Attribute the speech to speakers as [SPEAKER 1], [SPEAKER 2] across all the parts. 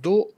[SPEAKER 1] 2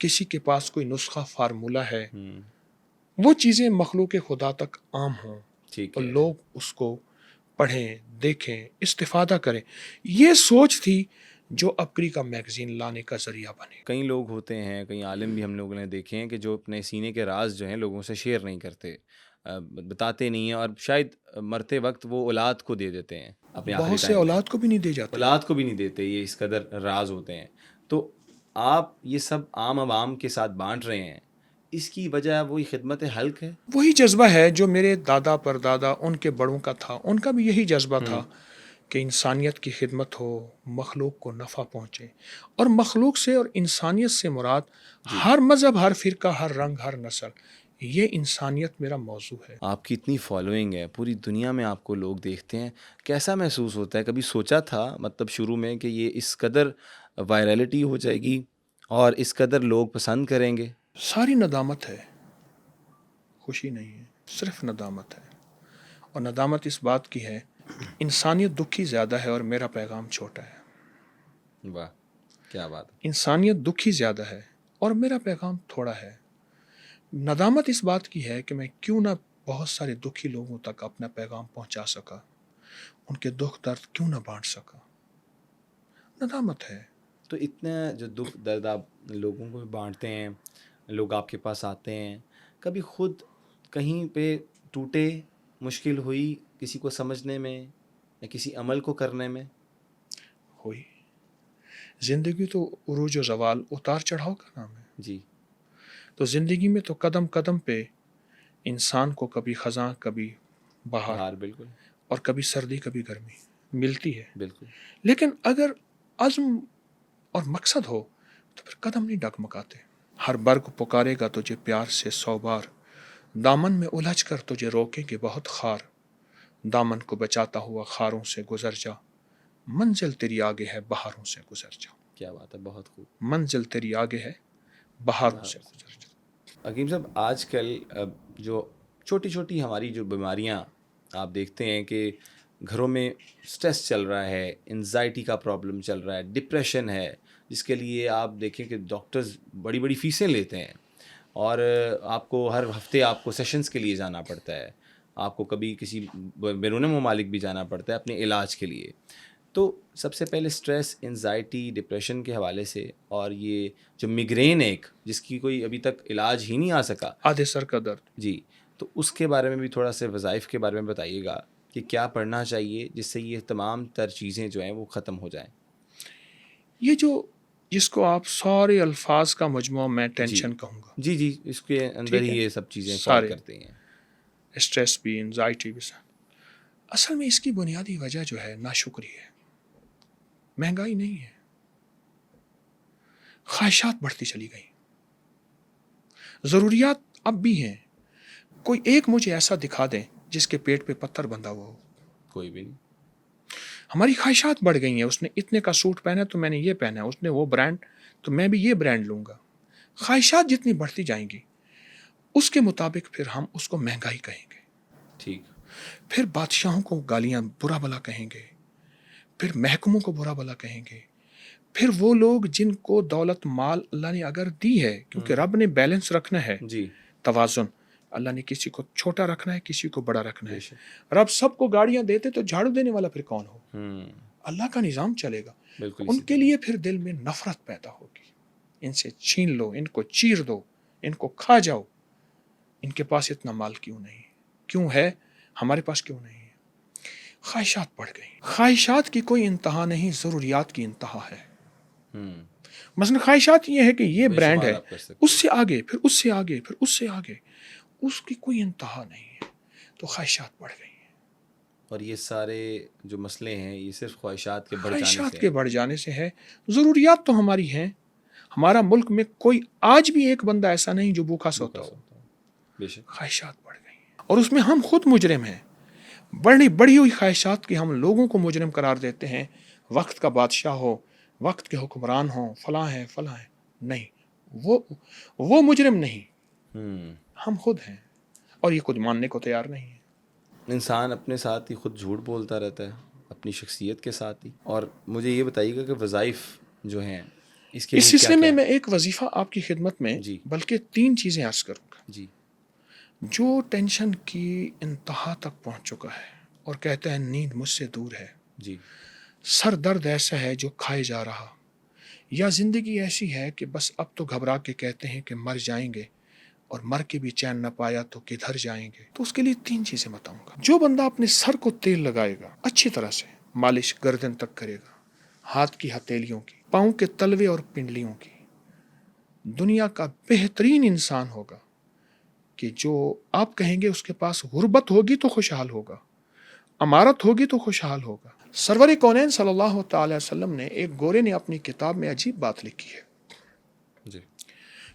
[SPEAKER 1] کسی کے پاس کوئی نسخہ فارمولہ ہے،
[SPEAKER 2] ہوں،
[SPEAKER 1] وہ چیزیں مخلوق خدا تک عام ہوں
[SPEAKER 2] ٹھیک
[SPEAKER 1] اور
[SPEAKER 2] ہے.
[SPEAKER 1] لوگ اس کو پڑھیں، دیکھیں، استفادہ کریں. یہ سوچ تھی جو اپری کا میگزین لانے کا ذریعہ بنے.
[SPEAKER 2] کئی لوگ ہوتے ہیں، کئی عالم بھی ہم لوگوں نے دیکھے ہیں کہ جو اپنے سینے کے راز جو ہیں لوگوں سے شیئر نہیں کرتے، بتاتے نہیں ہیں، اور شاید مرتے وقت وہ اولاد کو دے دیتے ہیں اپنے آخری
[SPEAKER 1] بہت سے
[SPEAKER 2] ٹائم میں.
[SPEAKER 1] اولاد کو بھی نہیں دے جاتے.
[SPEAKER 2] اولاد کو بھی نہیں دیتے، یہ اس قدر راز ہوتے ہیں. تو آپ یہ سب عام عوام کے ساتھ بانٹ رہے ہیں، اس کی وجہ وہی خدمت حلق ہے.
[SPEAKER 1] وہی جذبہ ہے جو میرے دادا پر دادا ان کے بڑوں کا تھا. ان کا بھی یہی جذبہ تھا کہ انسانیت کی خدمت ہو، مخلوق کو نفع پہنچے. اور مخلوق سے اور انسانیت سے مراد ہر مذہب، ہر فرقہ، ہر رنگ، ہر نسل، یہ انسانیت میرا موضوع ہے.
[SPEAKER 2] آپ کی اتنی فالوئنگ ہے، پوری دنیا میں آپ کو لوگ دیکھتے ہیں، کیسا محسوس ہوتا ہے؟ کبھی سوچا تھا مطلب شروع میں کہ یہ اس قدر وائرلٹی ہو جائے گی اور اس قدر لوگ پسند کریں گے؟
[SPEAKER 1] ساری ندامت ہے، خوشی نہیں ہے، صرف ندامت ہے. اور ندامت اس بات کی ہے کہ انسانیت دکھی زیادہ ہے اور میرا پیغام چھوٹا ہے.
[SPEAKER 2] واہ، کیا بات ہے.
[SPEAKER 1] انسانیت دکھی زیادہ ہے اور میرا پیغام تھوڑا ہے. ندامت اس بات کی ہے کہ میں کیوں نہ بہت سارے دکھی لوگوں تک اپنا پیغام پہنچا سکا، ان کے دکھ درد کیوں نہ بانٹ سکا. ندامت ہے.
[SPEAKER 2] تو اتنا جو دکھ درد آپ لوگوں کو بانٹتے ہیں، لوگ آپ کے پاس آتے ہیں، کبھی خود کہیں پہ ٹوٹے، مشکل ہوئی کسی کو سمجھنے میں یا کسی عمل کو کرنے میں؟
[SPEAKER 1] ہوئی. زندگی تو عروج و زوال، اتار چڑھاؤ کا نام ہے.
[SPEAKER 2] جی.
[SPEAKER 1] تو زندگی میں تو قدم قدم پہ انسان کو کبھی خزاں، کبھی بہار،
[SPEAKER 2] بہار، بالکل
[SPEAKER 1] اور کبھی سردی، کبھی گرمی ملتی ہے.
[SPEAKER 2] بالکل.
[SPEAKER 1] لیکن اگر عزم اور مقصد ہو تو پھر قدم نہیں ڈگمگاتے. ہر برگ پکارے گا تجھے پیار سے 100 بار، دامن میں الجھ کر تجھے روکیں گے بہت خار. دامن کو بچاتا ہوا خاروں سے گزر جا، منزل تیری آگے ہے بہاروں سے گزر جا.
[SPEAKER 2] کیا بات ہے، بہت خوب.
[SPEAKER 1] منزل تیری آگے ہے بہاروں سے گزر جا.
[SPEAKER 2] حکیم صاحب، آج کل جو چھوٹی چھوٹی ہماری جو بیماریاں آپ دیکھتے ہیں کہ گھروں میں سٹریس چل رہا ہے، انزائٹی کا پرابلم چل رہا ہے، ڈپریشن ہے، جس کے لیے آپ دیکھیں کہ ڈاکٹرز بڑی بڑی فیسیں لیتے ہیں، اور آپ کو ہر ہفتے آپ کو سیشنز کے لیے جانا پڑتا ہے، آپ کو کبھی کسی بیرون ممالک بھی جانا پڑتا ہے اپنے علاج کے لیے. تو سب سے پہلے سٹریس، انزائٹی، ڈپریشن کے حوالے سے، اور یہ جو میگرین ایک جس کی کوئی ابھی تک علاج ہی نہیں آ سکا،
[SPEAKER 1] آدھے سر کا درد.
[SPEAKER 2] جی، تو اس کے بارے میں بھی تھوڑا سا وظائف کے بارے میں بتائیے گا کہ کیا پڑھنا چاہیے جس سے یہ تمام تر چیزیں جو ہیں وہ ختم ہو جائیں.
[SPEAKER 1] یہ جو جس کو آپ سارے الفاظ کا مجموعہ میں ٹینشن کہوں گا.
[SPEAKER 2] جی جی، اس کے اندر
[SPEAKER 1] ٹھیک ہے،
[SPEAKER 2] ہی یہ سب چیزیں فال
[SPEAKER 1] سارے
[SPEAKER 2] کرتے ہیں.
[SPEAKER 1] اسٹریس بھی، انزائٹی بھی. اصل میں اس کی بنیادی وجہ جو ہے ناشکری ہے. مہنگائی نہیں ہے، خواہشات بڑھتی چلی گئی. ضروریات اب بھی ہیں. کوئی ایک مجھے ایسا دکھا دیں جس کے پیٹ پہ پتھر بندھا ہوا ہو.
[SPEAKER 2] کوئی بھی نہیں.
[SPEAKER 1] ہماری خواہشات بڑھ گئی ہیں. اس نے اتنے کا سوٹ پہنا تو میں نے یہ پہنا ہے، اس نے وہ برانڈ تو میں بھی یہ برانڈ لوں گا. خواہشات جتنی بڑھتی جائیں گی اس کے مطابق پھر ہم اس کو مہنگائی کہیں گے.
[SPEAKER 2] ٹھیک.
[SPEAKER 1] پھر بادشاہوں کو گالیاں برا بلا کہیں گے، پھر محکموں کو برا بلا کہیں گے، پھر وہ لوگ جن کو دولت مال اللہ نے اگر دی ہے، کیونکہ رب نے بیلنس رکھنا ہے،
[SPEAKER 2] جی،
[SPEAKER 1] توازن. اللہ نے کسی کو چھوٹا رکھنا ہے، کسی کو بڑا رکھنا ہے. رب سب کو گاڑیاں دیتے تو جھاڑو دینے والا پھر کون ہو؟ اللہ کا نظام چلے گا.
[SPEAKER 2] بالکل.
[SPEAKER 1] ان کے لیے پھر دل میں نفرت پیدا ہوگی. ان سے چھین لو، ان کو چیر دو، ان کو کھا جاؤ. ان کے پاس اتنا مال کیوں نہیں؟ کیوں ہے؟ ہمارے پاس کیوں نہیں ہے؟ خواہشات بڑھ گئی. خواہشات کی کوئی انتہا نہیں، ضروریات کی انتہا ہے. مثلا خواہشات یہ ہے کہ یہ برانڈ ہے، اس سے آگے، پھر اس سے آگے، پھر اس سے آگے، اس کی کوئی انتہا نہیں ہے. تو خواہشات بڑھ گئی ہیں.
[SPEAKER 2] اور یہ سارے جو مسئلے ہیں یہ صرف خواہشات کے
[SPEAKER 1] بڑھ جانے سے ہے. ضروریات تو ہماری ہیں. ہمارا ملک میں کوئی آج بھی ایک بندہ ایسا نہیں جو بھوکا سوتا ہو.
[SPEAKER 2] بے شک.
[SPEAKER 1] خواہشات بڑھ گئی ہیں اور اس میں ہم خود مجرم ہیں. بڑی ہوئی خواہشات کی ہم لوگوں کو مجرم قرار دیتے ہیں. وقت کا بادشاہ ہو، وقت کے حکمران ہوں، فلاں ہیں فلاں ہیں. نہیں، وہ مجرم نہیں، ہم خود ہیں، اور یہ خود ماننے کو تیار نہیں ہے.
[SPEAKER 2] انسان اپنے ساتھ ہی خود جھوٹ بولتا رہتا ہے، اپنی شخصیت کے ساتھ ہی. اور مجھے یہ بتائیے گا کہ وظائف جو ہیں اس کے
[SPEAKER 1] اس
[SPEAKER 2] لیے
[SPEAKER 1] سلسلے
[SPEAKER 2] کیا
[SPEAKER 1] میں
[SPEAKER 2] کیا؟
[SPEAKER 1] میں ایک وظیفہ آپ کی خدمت میں
[SPEAKER 2] جی
[SPEAKER 1] بلکہ 3 چیزیں عرض کروں گا.
[SPEAKER 2] جی
[SPEAKER 1] جو ٹینشن کی انتہا تک پہنچ چکا ہے اور کہتا ہے نیند مجھ سے دور ہے،
[SPEAKER 2] جی
[SPEAKER 1] سر درد ایسا ہے جو کھائے جا رہا، یا زندگی ایسی ہے کہ بس اب تو گھبرا کے کہتے ہیں کہ مر جائیں گے، اور مر کے بھی چین نہ پایا تو کدھر جائیں گے. تو اس کے لیے 3 چیزیں بتاؤں گا. جو بندہ اپنے سر کو تیل لگائے گا، اچھی طرح سے مالش گردن تک کرے گا، ہاتھ کی ہتھیلیوں کی، پاؤں کے تلوے اور پنڈلیوں کی، دنیا کا بہترین انسان ہوگا. کہ جو آپ کہیں گے اس کے پاس غربت ہوگی تو خوشحال ہوگا، امارت ہوگی تو خوشحال ہوگا. سرور کونین صلی اللہ تعالی وسلم نے، ایک گورے نے اپنی کتاب میں عجیب بات لکھی ہے.
[SPEAKER 2] جی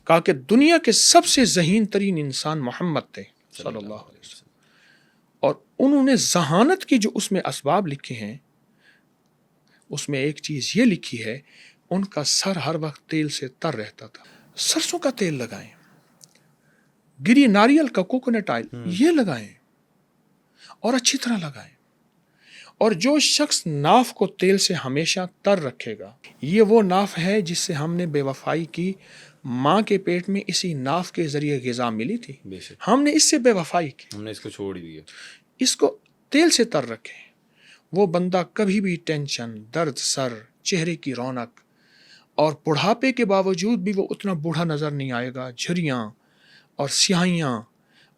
[SPEAKER 1] کہا کہ دنیا کے سب سے ذہین ترین انسان محمد تھے صلی اللہ علیہ وسلم، اور انہوں نے ذہانت کی جو اس میں اسباب لکھے ہیں، اس میں ایک چیز یہ لکھی ہے، ان کا سر ہر وقت تیل سے تر رہتا تھا. سرسوں کا تیل لگائیں، گری ناریل کا کوکونٹ آئل یہ لگائیں اور اچھی طرح لگائیں. اور جو شخص ناف کو تیل سے ہمیشہ تر رکھے گا، یہ وہ ناف ہے جس سے ہم نے بے وفائی کی. ماں کے پیٹ میں اسی ناف کے ذریعے غذا ملی تھی،
[SPEAKER 2] بے شک
[SPEAKER 1] ہم نے اس سے بے وفائی کی،
[SPEAKER 2] ہم نے اس کو چھوڑ ہی دیا.
[SPEAKER 1] اس کو تیل سے تر رکھے. وہ بندہ کبھی بھی ٹینشن، درد سر، چہرے کی رونق، اور بڑھاپے کے باوجود بھی وہ اتنا بوڑھا نظر نہیں آئے گا. جھریاں اور سیاہیاں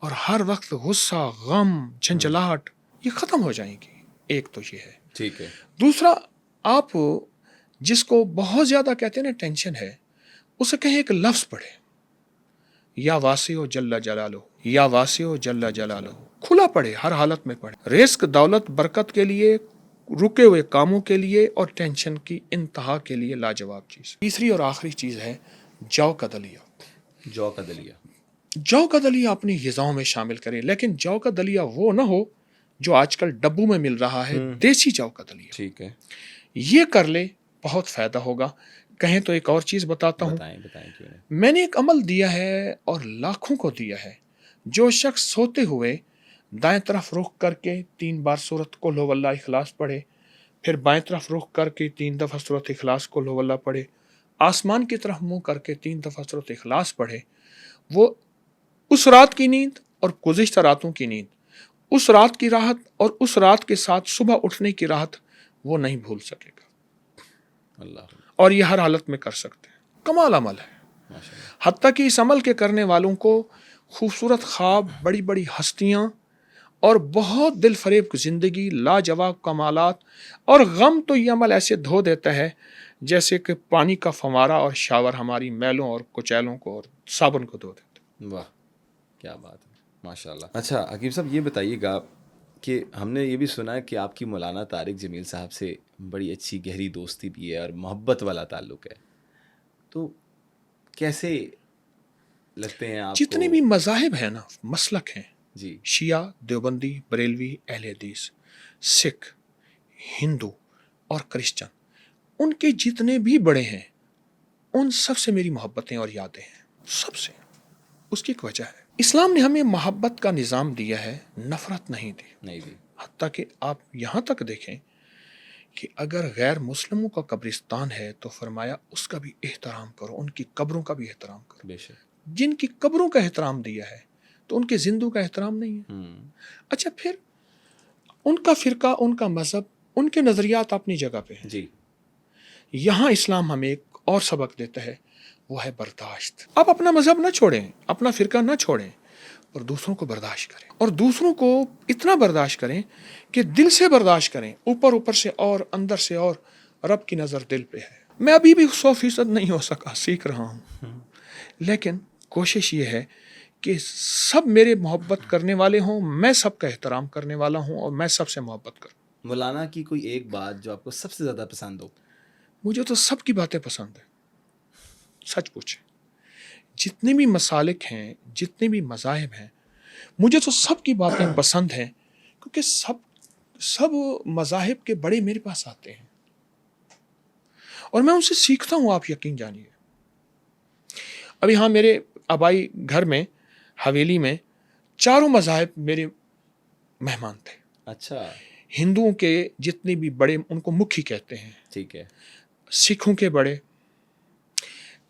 [SPEAKER 1] اور ہر وقت غصہ، غم، جھنجھلاہٹ یہ ختم ہو جائیں گی. ایک تو یہ ہے.
[SPEAKER 2] ٹھیک ہے.
[SPEAKER 1] دوسرا، آپ جس کو بہت زیادہ کہتے ہیں نا ٹینشن ہے، اسے کہیں ایک لفظ پڑھے، یا واسع جل جلالہ، یا واسع جل جلالہ. کھلا پڑھے، ہر حالت میں پڑھے. رزق، دولت، برکت کے لیے، رکے ہوئے کاموں کے لیے، اور ٹینشن کی انتہا کے لیے لاجواب چیز. تیسری اور آخری چیز ہے جو کا دلیہ.
[SPEAKER 2] جو کا دلیہ.
[SPEAKER 1] جو کا دلیہ اپنی غذاؤں میں شامل کریں، لیکن جو کا دلیہ وہ نہ ہو جو آج کل ڈبوں میں مل رہا ہے، دیسی جو کا دلیہ.
[SPEAKER 2] ٹھیک ہے.
[SPEAKER 1] یہ کر لے، بہت فائدہ ہوگا. کہیں تو ایک اور چیز بتاتا ہوں.
[SPEAKER 2] بتائیں کیوں نہیں.
[SPEAKER 1] میں نے ایک عمل دیا ہے اور لاکھوں کو دیا ہے. جو شخص سوتے ہوئے دائیں طرف رخ کر کے 3 بار سورۃ قل هو اللہ اخلاص پڑھے، پھر بائیں طرف رخ کر کے 3 دفعہ سورۃ اخلاص قل هو اللہ پڑھے، آسمان کی طرف منہ کر کے 3 دفعہ سورۃ اخلاص پڑھے، وہ اس رات کی نیند اور گزشتہ راتوں کی نیند، اس رات کی راحت اور اس رات کے ساتھ صبح اٹھنے کی راحت وہ نہیں بھول سکے گا.
[SPEAKER 2] اللہ.
[SPEAKER 1] اور یہ ہر حالت میں کر سکتے ہیں. کمال عمل ہے. حتیٰ کہ اس عمل کے کرنے والوں کو خوبصورت خواب، بڑی بڑی ہستیاں، اور بہت دل فریب زندگی، لاجواب کمالات اور غم، تو یہ عمل ایسے دھو دیتا ہے جیسے کہ پانی کا فوارہ اور شاور ہماری میلوں اور کچیلوں کو اور صابن کو دھو دیتا ہے.
[SPEAKER 2] واہ کیا بات ہے، ماشاء اللہ. اچھا حکیم صاحب، یہ بتائیے گا کہ ہم نے یہ بھی سنا ہے کہ آپ کی مولانا طارق جمیل صاحب سے بڑی اچھی گہری دوستی بھی ہے اور محبت والا تعلق ہے، تو کیسے لگتے ہیں آپ کو؟
[SPEAKER 1] جتنے بھی مذاہب ہیں نا، مسلک ہیں،
[SPEAKER 2] جی
[SPEAKER 1] شیعہ، دیوبندی، بریلوی، اہل حدیث، سکھ، ہندو اور کرسچن، ان کے جتنے بھی بڑے ہیں، ان سب سے میری محبتیں اور یادیں ہیں، سب سے. اس کی ایک وجہ ہے، اسلام نے ہمیں محبت کا نظام دیا ہے، نفرت نہیں دی. حتیٰ کہ آپ یہاں تک دیکھیں کہ اگر غیر مسلموں کا قبرستان ہے تو فرمایا اس کا بھی احترام کرو، ان کی قبروں کا بھی احترام کرو.
[SPEAKER 2] بے شک.
[SPEAKER 1] جن کی قبروں کا احترام دیا ہے تو ان کے زندوں کا احترام نہیں ہے. اچھا، پھر ان کا فرقہ، ان کا مذہب، ان کے نظریات اپنی جگہ پہ ہیں.
[SPEAKER 2] جی.
[SPEAKER 1] یہاں اسلام ہمیں ایک اور سبق دیتا ہے، وہ ہے برداشت. آپ اپنا مذہب نہ چھوڑیں، اپنا فرقہ نہ چھوڑیں، اور دوسروں کو برداشت کریں، اور دوسروں کو اتنا برداشت کریں کہ دل سے برداشت کریں، اوپر سے اور اندر سے اور. رب کی نظر دل پہ ہے. میں ابھی بھی 100% نہیں ہو سکا، سیکھ رہا ہوں، لیکن کوشش یہ ہے کہ سب میرے محبت کرنے والے ہوں، میں سب کا احترام کرنے والا ہوں، اور میں سب سے محبت کروں.
[SPEAKER 2] مولانا کی کوئی ایک بات جو آپ کو سب سے زیادہ پسند ہو؟
[SPEAKER 1] مجھے تو سب کی باتیں پسند ہیں، سچ پوچھیں. جتنے بھی مسالک ہیں، جتنے بھی مذاہب ہیں، مجھے تو سب کی باتیں پسند ہیں، کیونکہ سب مذاہب کے بڑے میرے پاس آتے ہیں اور میں ان سے سیکھتا ہوں، آپ یقین جانیے. ابھی ہاں، میرے آبائی گھر میں حویلی میں 4 مذاہب میرے مہمان تھے.
[SPEAKER 2] اچھا.
[SPEAKER 1] ہندوؤں کے جتنے بھی بڑے، ان کو مکھی کہتے ہیں.
[SPEAKER 2] ٹھیک ہے.
[SPEAKER 1] سکھوں کے بڑے،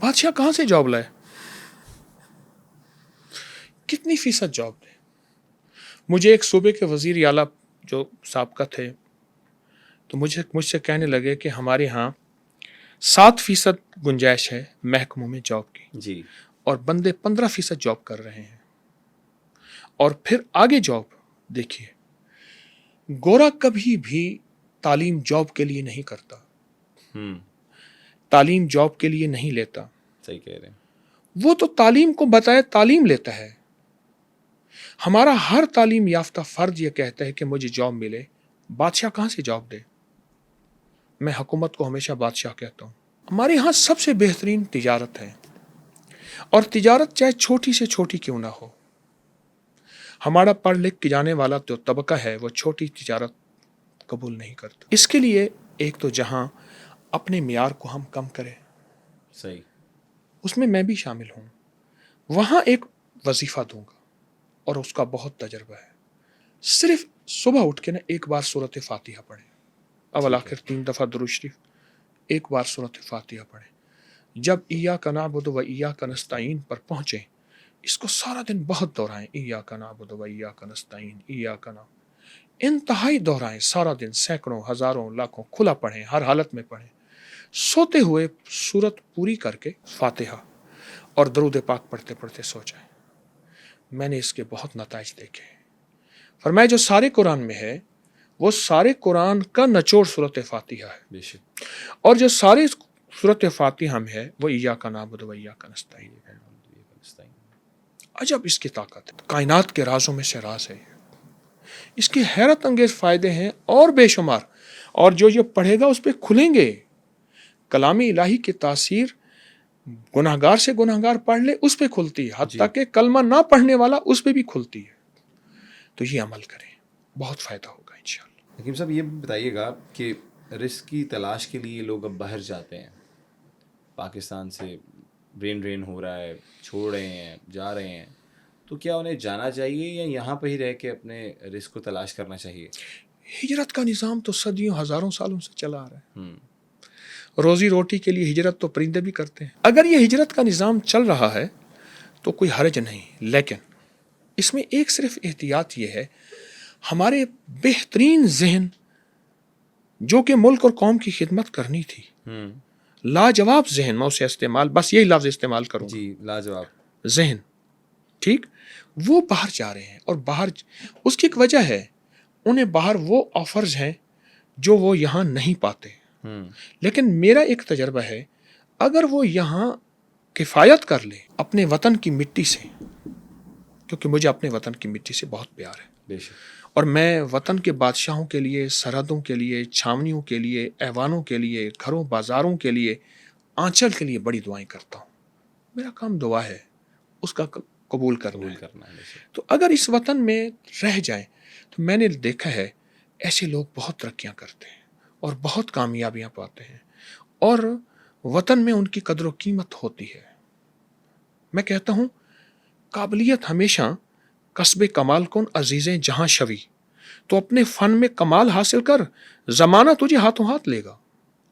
[SPEAKER 1] بادشاہ کہاں سے جاب لائے؟ کتنی فیصد جاب دے؟ مجھے ایک صوبے کے وزیر اعلیٰ جو سابقہ تھے تو مجھ سے کہنے لگے کہ ہمارے ہاں 7% گنجائش ہے محکموں میں جاب کی
[SPEAKER 2] جی،
[SPEAKER 1] اور بندے 15% جاب کر رہے ہیں. اور پھر آگے جاب دیکھیے، گورا کبھی بھی تعلیم جاب کے لیے نہیں کرتا، تعلیم جاب کے لیے نہیں لیتا.
[SPEAKER 2] صحیح کہہ رہے ہیں.
[SPEAKER 1] وہ تو تعلیم کو بتائے تعلیم لیتا ہے. ہمارا ہر تعلیم یافتہ فرد یہ کہتا ہے کہ مجھے جاب ملے. بادشاہ کہاں سے جاب دے؟ میں حکومت کو ہمیشہ بادشاہ کہتا ہوں. ہمارے ہاں سب سے بہترین تجارت ہے، اور تجارت چاہے چھوٹی سے چھوٹی کیوں نہ ہو. ہمارا پڑھ لکھ کے جانے والا جو طبقہ ہے وہ چھوٹی تجارت قبول نہیں کرتا. اس کے لیے ایک تو جہاں اپنے معیار کو ہم کم کریں،
[SPEAKER 2] صحیح،
[SPEAKER 1] اس میں میں بھی شامل ہوں، وہاں ایک وظیفہ دوں گا اور اس کا بہت تجربہ ہے. صرف صبح اٹھ کے نا ایک بار سورۃ فاتحہ پڑھیں، اول آخر 3 دفعہ درود شریف، ایک بار سورۃ فاتحہ پڑھیں. جب ایاک نعبد و ایاک نستعین پر پہنچیں اس کو سارا دن بہت دہرائیں. ایاک نعبد و ایاک نستعین، ایاک نعبد، انتہائی دہرائیں سارا دن، سینکڑوں، ہزاروں، لاکھوں، کھلا پڑھیں، ہر حالت میں پڑھیں. سوتے ہوئے سورت پوری کر کے فاتحہ اور درود پاک پڑھتے پڑھتے سو جائیں. میں نے اس کے بہت نتائج دیکھے. فرمایا جو سارے قرآن میں ہے وہ سارے قرآن کا نچوڑ سورۃ فاتحہ ہے،
[SPEAKER 2] بے شک.
[SPEAKER 1] اور جو سارے سورۃ فاتحہ میں ہے وہ ایاک نعبد و ایاک نستعین. عجب اس کی طاقت ہے، کائنات کے رازوں میں سے راز ہے. اس کے حیرت انگیز فائدے ہیں اور بے شمار، اور جو یہ پڑھے گا اس پہ کھلیں گے. کلام الہی کی تاثیر گناہگار سے گناہگار پڑھ لے اس پہ کھلتی ہے، حتیٰ کہ کلمہ نہ پڑھنے والا اس پہ بھی کھلتی ہے. تو یہ عمل کریں، بہت فائدہ ہوگا انشاءاللہ.
[SPEAKER 2] حکیم صاحب یہ بتائیے گا کہ رزق کی تلاش کے لیے لوگ اب باہر جاتے ہیں، پاکستان سے برین ڈرین ہو رہا ہے، چھوڑ رہے ہیں، جا رہے ہیں، تو کیا انہیں جانا چاہیے یا یہاں پہ ہی رہ کے اپنے رزق کو تلاش کرنا چاہیے؟
[SPEAKER 1] ہجرت کا نظام تو صدیوں ہزاروں سالوں سے چلا آ رہا ہے. روزی روٹی کے لیے ہجرت تو پرندے بھی کرتے ہیں. اگر یہ ہجرت کا نظام چل رہا ہے تو کوئی حرج نہیں، لیکن اس میں ایک صرف احتیاط یہ ہے، ہمارے بہترین ذہن جو کہ ملک اور قوم کی خدمت کرنی تھی، لاجواب ذہن، میں اسے استعمال بس یہی لفظ استعمال کروں گا،
[SPEAKER 2] جی، لاجواب
[SPEAKER 1] ذہن، ٹھیک، وہ باہر جا رہے ہیں. اور باہر اس کی ایک وجہ ہے، انہیں باہر وہ آفرز ہیں جو وہ یہاں نہیں پاتے. لیکن میرا ایک تجربہ ہے، اگر وہ یہاں کفایت کر لے اپنے وطن کی مٹی سے، کیونکہ مجھے اپنے وطن کی مٹی سے بہت پیار ہے،
[SPEAKER 2] بے شک.
[SPEAKER 1] اور میں وطن کے بادشاہوں کے لیے، سرحدوں کے لیے، چھاونیوں کے لیے، ایوانوں کے لیے، گھروں بازاروں کے لیے، آنچل کے لیے بڑی دعائیں کرتا ہوں. میرا کام دعا ہے، اس کا قبول کرنا ہے.
[SPEAKER 2] بے شک.
[SPEAKER 1] تو اگر اس وطن میں رہ جائیں تو میں نے دیکھا ہے ایسے لوگ بہت ترقیاں کرتے ہیں اور بہت کامیابیاں پاتے ہیں، اور وطن میں ان کی قدر و قیمت ہوتی ہے. میں کہتا ہوں قابلیت ہمیشہ کسب کمال کن عزیزیں جہاں شوی، تو اپنے فن میں کمال حاصل کر، زمانہ تجھے ہاتھوں ہاتھ لے گا.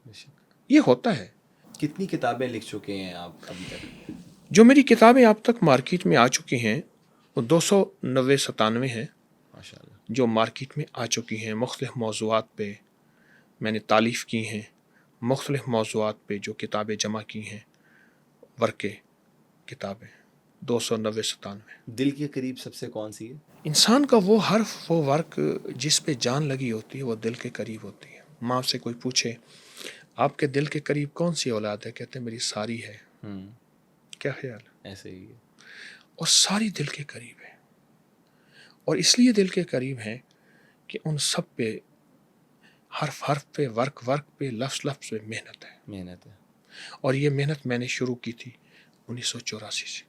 [SPEAKER 2] بے شک.
[SPEAKER 1] یہ ہوتا ہے.
[SPEAKER 2] کتنی کتابیں لکھ چکے ہیں آپ ابھی تک؟
[SPEAKER 1] جو میری کتابیں اب تک مارکیٹ میں آ چکی ہیں وہ 297 ہیں،
[SPEAKER 2] ماشاء اللہ.
[SPEAKER 1] جو مارکیٹ میں آ چکی ہیں. مختلف موضوعات پہ میں نے تالیف کی ہیں، مختلف موضوعات پہ جو کتابیں جمع کی ہیں، ورقے کتابیں 297.
[SPEAKER 2] دل کے قریب سب سے کون سی ہے؟
[SPEAKER 1] انسان کا وہ حرف، وہ ورق جس پہ جان لگی ہوتی ہے وہ دل کے قریب ہوتی ہے. ماں سے کوئی پوچھے آپ کے دل کے قریب کون سی اولاد ہے، کہتے ہیں میری ساری ہے. کیا خیال ہے؟
[SPEAKER 2] ایسے ہی ہے.
[SPEAKER 1] اور ساری دل کے قریب ہے، اور اس لیے دل کے قریب ہیں کہ ان سب پہ، حرف حرف پہ، ورق ورق پہ، لفظ لفظ پہ محنت ہے.
[SPEAKER 2] محنت ہے.
[SPEAKER 1] اور یہ محنت میں نے شروع کی تھی 1984 سے.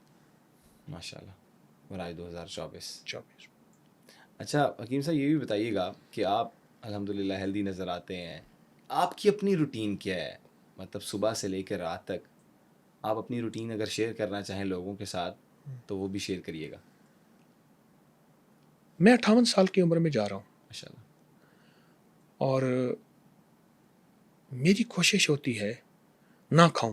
[SPEAKER 2] ماشاء اللہ. برائے 2024.
[SPEAKER 1] 24.
[SPEAKER 2] اچھا حکیم صاحب یہ بھی بتائیے گا کہ آپ الحمدللہ ہیلدی نظر آتے ہیں، آپ کی اپنی روٹین کیا ہے؟ مطلب صبح سے لے کے رات تک آپ اپنی روٹین اگر شیئر کرنا چاہیں لوگوں کے ساتھ تو وہ بھی شیئر کریے گا.
[SPEAKER 1] میں 58 سال کی عمر میں جا رہا ہوں،
[SPEAKER 2] ماشاء اللہ.
[SPEAKER 1] اور میری کوشش ہوتی ہے نہ کھاؤں.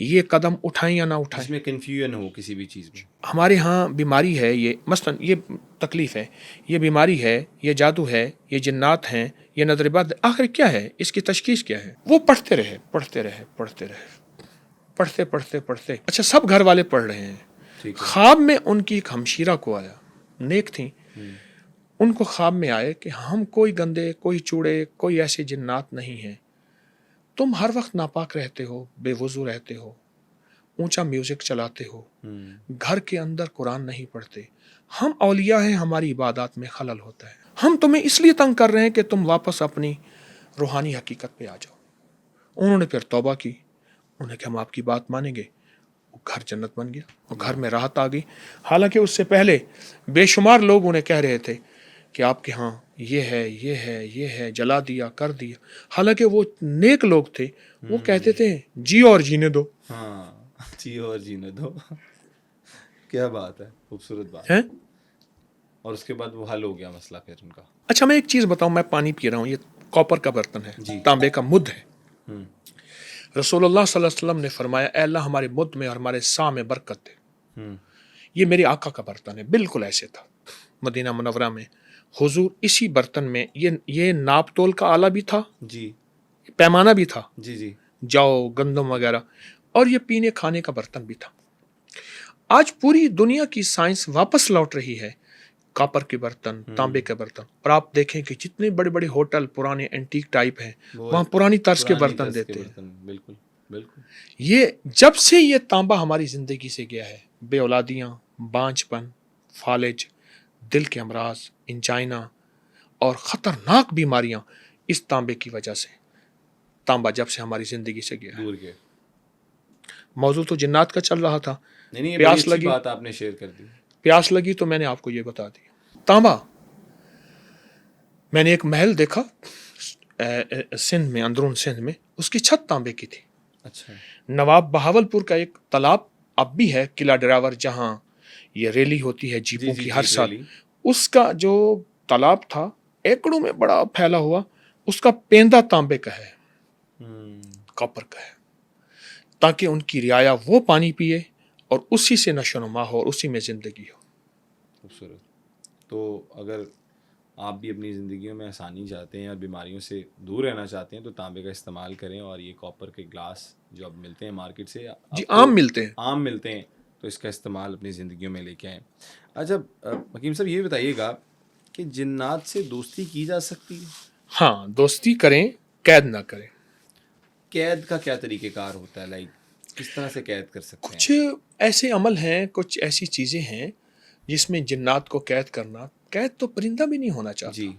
[SPEAKER 1] یہ قدم اٹھائیں یا نہ اٹھائیں.
[SPEAKER 2] جس میں کنفیوژن ہو کسی بھی چیز میں.
[SPEAKER 1] ہمارے ہاں بیماری ہے یہ، مثلاً یہ تکلیف ہے، یہ بیماری ہے، یہ جادو ہے، یہ جنات ہیں، یہ نظر بد، آخر کیا ہے اس کی تشخیص کیا ہے؟ وہ پڑھتے رہے پڑھتے رہے پڑھتے رہے پڑھتے پڑھتے پڑھتے. اچھا سب گھر والے پڑھ رہے ہیں. خواب میں ان کی ایک ہمشیرہ کو آیا، نیک تھیں، ان کو خواب میں آئے کہ ہم کوئی گندے، کوئی چوڑے، کوئی ایسے جنات نہیں ہیں، تم ہر وقت ناپاک رہتے ہو، بے وضو رہتے ہو، اونچا میوزک چلاتے ہو، گھر کے اندر قرآن نہیں پڑھتے، ہم اولیاء ہیں، ہماری عبادات میں خلل ہوتا ہے، ہم تمہیں اس لیے تنگ کر رہے ہیں کہ تم واپس اپنی روحانی حقیقت پہ آ جاؤ. انہوں نے پھر توبہ کی، انہوں نے کہ ہم آپ کی بات مانیں گے. وہ گھر جنت بن گیا، وہ گھر میں راحت آ گئی. حالانکہ اس سے پہلے بے شمار لوگ انہیں کہہ رہے تھے کہ آپ کے ہاں یہ ہے یہ ہے یہ ہے، جلا دیا کر دیا. حالانکہ وہ نیک لوگ تھے، وہ کہتے تھے جی اور جینے دو.
[SPEAKER 2] ہاں جی اور جینے دو. کیا بات ہے، خوبصورت بات.
[SPEAKER 1] ہیں؟
[SPEAKER 2] اور اس کے بعد وہ حل ہو گیا مسئلہ پھر ان کا.
[SPEAKER 1] اچھا میں ایک چیز بتاؤں، میں پانی پی رہا ہوں، یہ کاپر کا برتن ہے،
[SPEAKER 2] جی.
[SPEAKER 1] تانبے کا مدھ ہے.
[SPEAKER 2] ہوں.
[SPEAKER 1] رسول اللہ صلی اللہ علیہ وسلم نے فرمایا اے اللہ ہمارے مدھ میں اور ہمارے سا میں برکت دے.
[SPEAKER 2] ہوں.
[SPEAKER 1] یہ میرے آقا کا برتن ہے، بالکل ایسے تھا مدینہ منورہ میں. حضور اسی برتن میں یہ ناپ تول کا آلہ بھی تھا،
[SPEAKER 2] جی.
[SPEAKER 1] پیمانہ بھی تھا،
[SPEAKER 2] جی جی.
[SPEAKER 1] جو گندم وغیرہ، اور یہ پینے کھانے کا برتن بھی تھا. آج پوری دنیا کی سائنس واپس لوٹ رہی ہے کاپر کے برتن، تانبے کے برتن. اور آپ دیکھیں کہ جتنے بڑے بڑے ہوٹل پرانے اینٹیک ٹائپ ہیں وہاں پرانی طرز کے برتن دیتے ہیں.
[SPEAKER 2] بالکل بالکل.
[SPEAKER 1] یہ جب سے یہ تانبا ہماری زندگی سے گیا ہے، بے اولادیاں، بانجھ پن، فالج، دل کے امراض، انجائنا اور خطرناک بیماریاں اس تانبے کی وجہ سے. تانبا جب سے ہماری زندگی سے گیا ہے.
[SPEAKER 2] دور گئے.
[SPEAKER 1] موضوع تو جنات کا چل رہا تھا.
[SPEAKER 2] نہیں
[SPEAKER 1] پیاس لگی،
[SPEAKER 2] بات آپ نے شیئر کر دی.
[SPEAKER 1] پیاس لگی تو میں نے آپ کو یہ بتا دیا. تانبا، میں نے ایک محل دیکھا سندھ میں، اندرون سندھ میں، اس کی چھت تانبے کی تھی.
[SPEAKER 2] اچھا.
[SPEAKER 1] نواب بہاول پور کا ایک تالاب اب بھی ہے، قلعہ ڈراور، جہاں یہ ریلی ہوتی ہے جیپوں کی ہر سال. اس کا جو تالاب تھا ایکڑوں میں بڑا پھیلا ہوا، اس کا پیندا تانبے کا ہے، کاپر کا ہے، تاکہ ان کی رعایا وہ پانی پیے اور اسی سے نشو و نما ہو اور اسی میں زندگی ہو.
[SPEAKER 2] خوبصورت. تو اگر آپ بھی اپنی زندگیوں میں آسانی چاہتے ہیں اور بیماریوں سے دور رہنا چاہتے ہیں تو تانبے کا استعمال کریں. اور یہ کاپر کے گلاس جو اب ملتے ہیں مارکیٹ سے،
[SPEAKER 1] جی عام ملتے ہیں،
[SPEAKER 2] تو اس کا استعمال اپنی زندگیوں میں لے کے آئیں. اچھا حکیم صاحب یہ بتائیے گا کہ جنات سے دوستی کی جا سکتی ہے؟
[SPEAKER 1] ہاں، دوستی کریں، قید نہ کریں.
[SPEAKER 2] قید کا کیا طریقہ کار ہوتا ہے؟ کس طرح سے قید کر سکتے ہیں؟
[SPEAKER 1] کچھ ایسے عمل ہیں، کچھ ایسی چیزیں ہیں جس میں جنات کو قید کرنا. قید تو پرندہ بھی نہیں ہونا چاہتا.
[SPEAKER 2] جی.